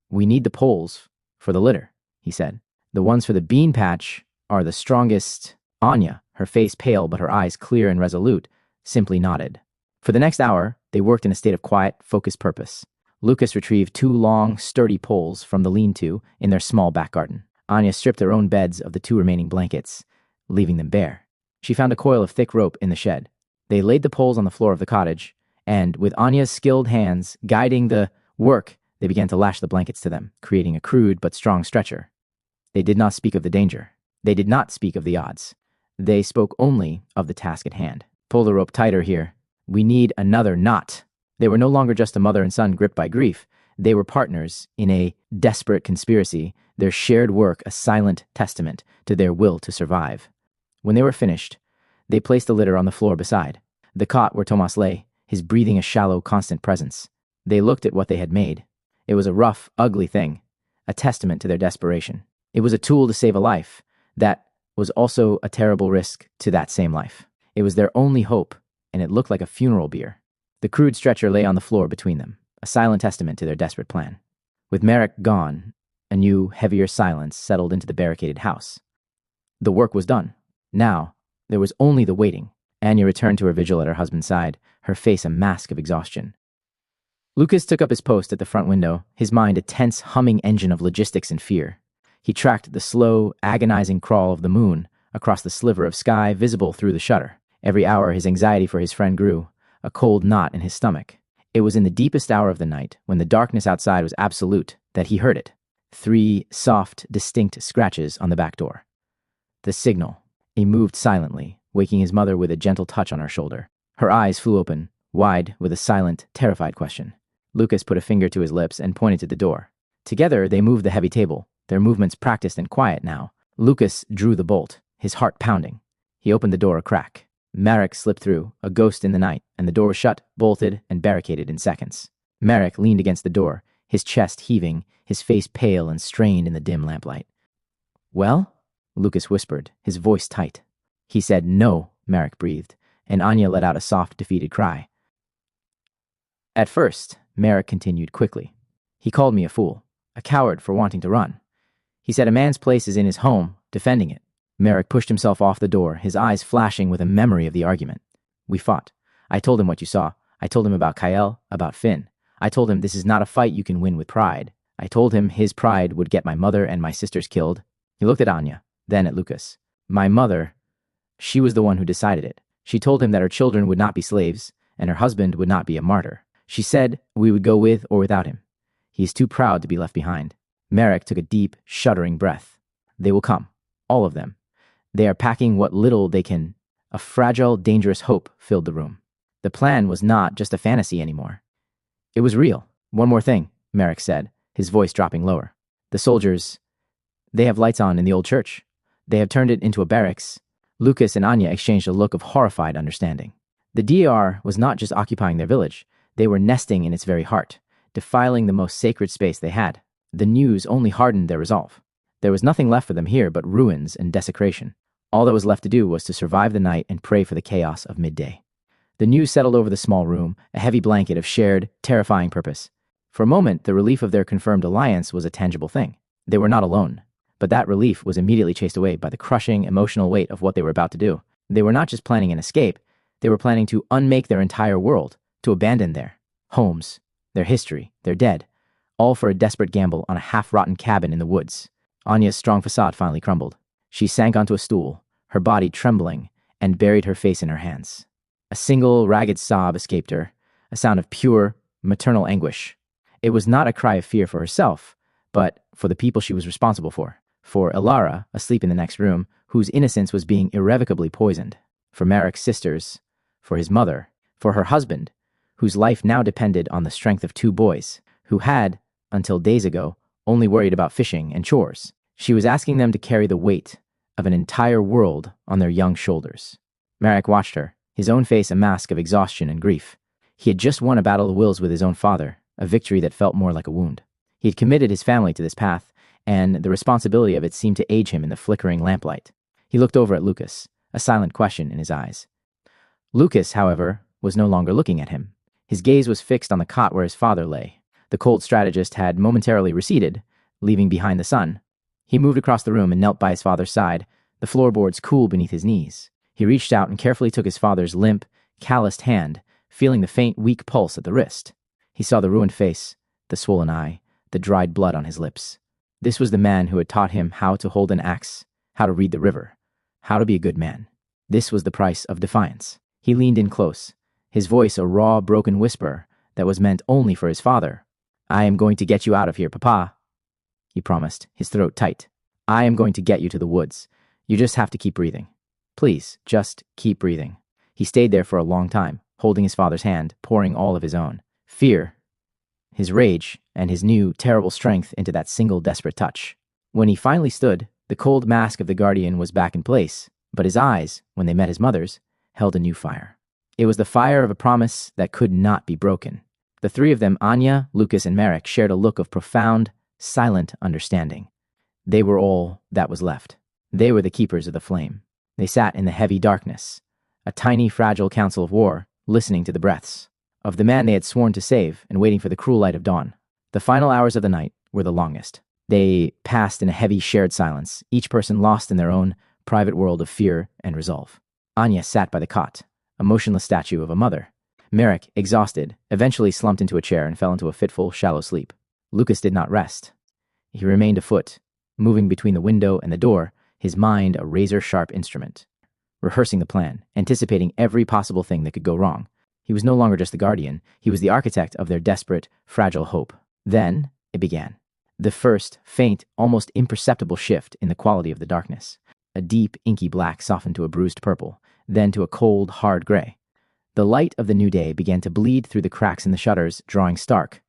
We need the poles for the litter, he said. The ones for the bean patch are the strongest. Anya, her face pale but her eyes clear and resolute, simply nodded. For the next hour, they worked in a state of quiet, focused purpose. Lukas retrieved 2 long, sturdy poles from the lean-to in their small back garden. Anya stripped their own beds of the 2 remaining blankets, leaving them bare. She found a coil of thick rope in the shed. They laid the poles on the floor of the cottage, and with Anya's skilled hands guiding the work, they began to lash the blankets to them, creating a crude but strong stretcher. They did not speak of the danger. They did not speak of the odds. They spoke only of the task at hand. Pull the rope tighter here. We need another knot. They were no longer just a mother and son gripped by grief. They were partners in a desperate conspiracy, their shared work a silent testament to their will to survive. When they were finished, they placed the litter on the floor beside the cot where Tomas lay, his breathing a shallow, constant presence. They looked at what they had made. It was a rough, ugly thing, a testament to their desperation. It was a tool to save a life that was also a terrible risk to that same life. It was their only hope, and it looked like a funeral bier. The crude stretcher lay on the floor between them, a silent testament to their desperate plan. With Merrick gone, a new, heavier silence settled into the barricaded house. The work was done. Now, there was only the waiting. Anya returned to her vigil at her husband's side, her face a mask of exhaustion. Lukas took up his post at the front window, his mind a tense, humming engine of logistics and fear. He tracked the slow, agonizing crawl of the moon across the sliver of sky visible through the shutter. Every hour his anxiety for his friend grew, a cold knot in his stomach. It was in the deepest hour of the night, when the darkness outside was absolute, that he heard it. 3 soft, distinct scratches on the back door. The signal. He moved silently, waking his mother with a gentle touch on her shoulder. Her eyes flew open, wide, with a silent, terrified question. Lukas put a finger to his lips and pointed to the door. Together, they moved the heavy table, their movements practiced and quiet now. Lukas drew the bolt, his heart pounding. He opened the door a crack. Merrick slipped through, a ghost in the night, and the door was shut, bolted, and barricaded in seconds. Merrick leaned against the door, his chest heaving, his face pale and strained in the dim lamplight. Well? Lukas whispered, his voice tight. He said no, Merrick breathed, and Anya let out a soft, defeated cry. At first, Merrick continued quickly. He called me a fool, a coward for wanting to run. He said a man's place is in his home, defending it. Merrick pushed himself off the door, his eyes flashing with a memory of the argument. We fought. I told him what you saw. I told him about Kyle, about Finn. I told him this is not a fight you can win with pride. I told him his pride would get my mother and my sisters killed. He looked at Anya, then at Lukas. My mother, she was the one who decided it. She told him that her children would not be slaves, and her husband would not be a martyr. She said we would go with or without him. He is too proud to be left behind. Merrick took a deep, shuddering breath. They will come. All of them. They are packing what little they can. A fragile, dangerous hope filled the room. The plan was not just a fantasy anymore. It was real. One more thing, Merrick said, his voice dropping lower. The soldiers, they have lights on in the old church. They have turned it into a barracks. Lukas and Anya exchanged a look of horrified understanding. The D.A.R was not just occupying their village. They were nesting in its very heart, defiling the most sacred space they had. The news only hardened their resolve. There was nothing left for them here but ruins and desecration. All that was left to do was to survive the night and pray for the chaos of midday. The news settled over the small room, a heavy blanket of shared, terrifying purpose. For a moment, the relief of their confirmed alliance was a tangible thing. They were not alone. But that relief was immediately chased away by the crushing, emotional weight of what they were about to do. They were not just planning an escape. They were planning to unmake their entire world, to abandon their homes, their history, their dead, all for a desperate gamble on a half-rotten cabin in the woods. Anya's strong facade finally crumbled. She sank onto a stool, her body trembling, and buried her face in her hands. A single ragged sob escaped her, a sound of pure, maternal anguish. It was not a cry of fear for herself, but for the people she was responsible for Ilara, asleep in the next room, whose innocence was being irrevocably poisoned, for Marek's sisters, for his mother, for her husband, whose life now depended on the strength of two boys, who had, until days ago, only worried about fishing and chores. She was asking them to carry the weight of an entire world on their young shoulders. Marek watched her, his own face a mask of exhaustion and grief. He had just won a battle of wills with his own father, a victory that felt more like a wound. He had committed his family to this path, and the responsibility of it seemed to age him in the flickering lamplight. He looked over at Lukas, a silent question in his eyes. Lukas, however, was no longer looking at him. His gaze was fixed on the cot where his father lay. The cold strategist had momentarily receded, leaving behind the sun. He moved across the room and knelt by his father's side, the floorboards cool beneath his knees. He reached out and carefully took his father's limp, calloused hand, feeling the faint, weak pulse at the wrist. He saw the ruined face, the swollen eye, the dried blood on his lips. This was the man who had taught him how to hold an axe, how to read the river, how to be a good man. This was the price of defiance. He leaned in close, his voice a raw, broken whisper that was meant only for his father. "I am going to get you out of here, Papa," he promised, his throat tight. "I am going to get you to the woods. You just have to keep breathing. Please, just keep breathing." He stayed there for a long time, holding his father's hand, pouring all of his own fear, his rage, and his new, terrible strength into that single desperate touch. When he finally stood, the cold mask of the guardian was back in place, but his eyes, when they met his mother's, held a new fire. It was the fire of a promise that could not be broken. The three of them, Anya, Lukas, and Marek, shared a look of profound, silent understanding. They were all that was left. They were the keepers of the flame. They sat in the heavy darkness, a tiny, fragile council of war, listening to the breaths of the man they had sworn to save and waiting for the cruel light of dawn. The final hours of the night were the longest. They passed in a heavy shared silence, each person lost in their own private world of fear and resolve. Anya sat by the cot, a motionless statue of a mother. Marek, exhausted, eventually slumped into a chair and fell into a fitful, shallow sleep. Lukas did not rest. He remained afoot, moving between the window and the door, his mind a razor-sharp instrument, rehearsing the plan, anticipating every possible thing that could go wrong. He was no longer just the guardian, he was the architect of their desperate, fragile hope. Then it began. The first, faint, almost imperceptible shift in the quality of the darkness. A deep, inky black softened to a bruised purple, then to a cold, hard gray. The light of the new day began to bleed through the cracks in the shutters, drawing stark,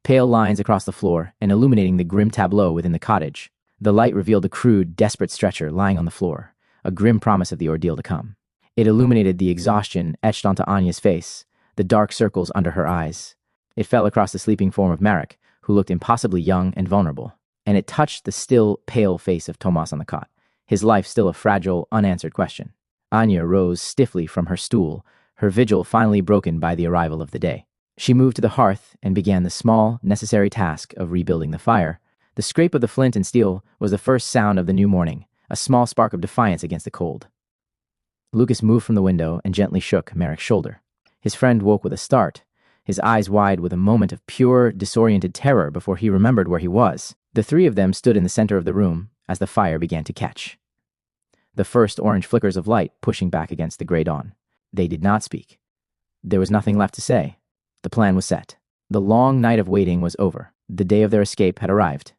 pale lines across the floor and illuminating the grim tableau within the cottage. The light revealed a crude, desperate stretcher lying on the floor, a grim promise of the ordeal to come. It illuminated the exhaustion etched onto Anya's face, the dark circles under her eyes. It fell across the sleeping form of Marek, who looked impossibly young and vulnerable, and it touched the still, pale face of Tomas on the cot, his life still a fragile, unanswered question. Anya rose stiffly from her stool, her vigil finally broken by the arrival of the day. She moved to the hearth and began the small, necessary task of rebuilding the fire. The scrape of the flint and steel was the first sound of the new morning, a small spark of defiance against the cold. Lukas moved from the window and gently shook Marek's shoulder. His friend woke with a start, his eyes wide with a moment of pure, disoriented terror before he remembered where he was. The three of them stood in the center of the room as the fire began to catch, the first orange flickers of light pushing back against the gray dawn. They did not speak. There was nothing left to say. The plan was set. The long night of waiting was over. The day of their escape had arrived.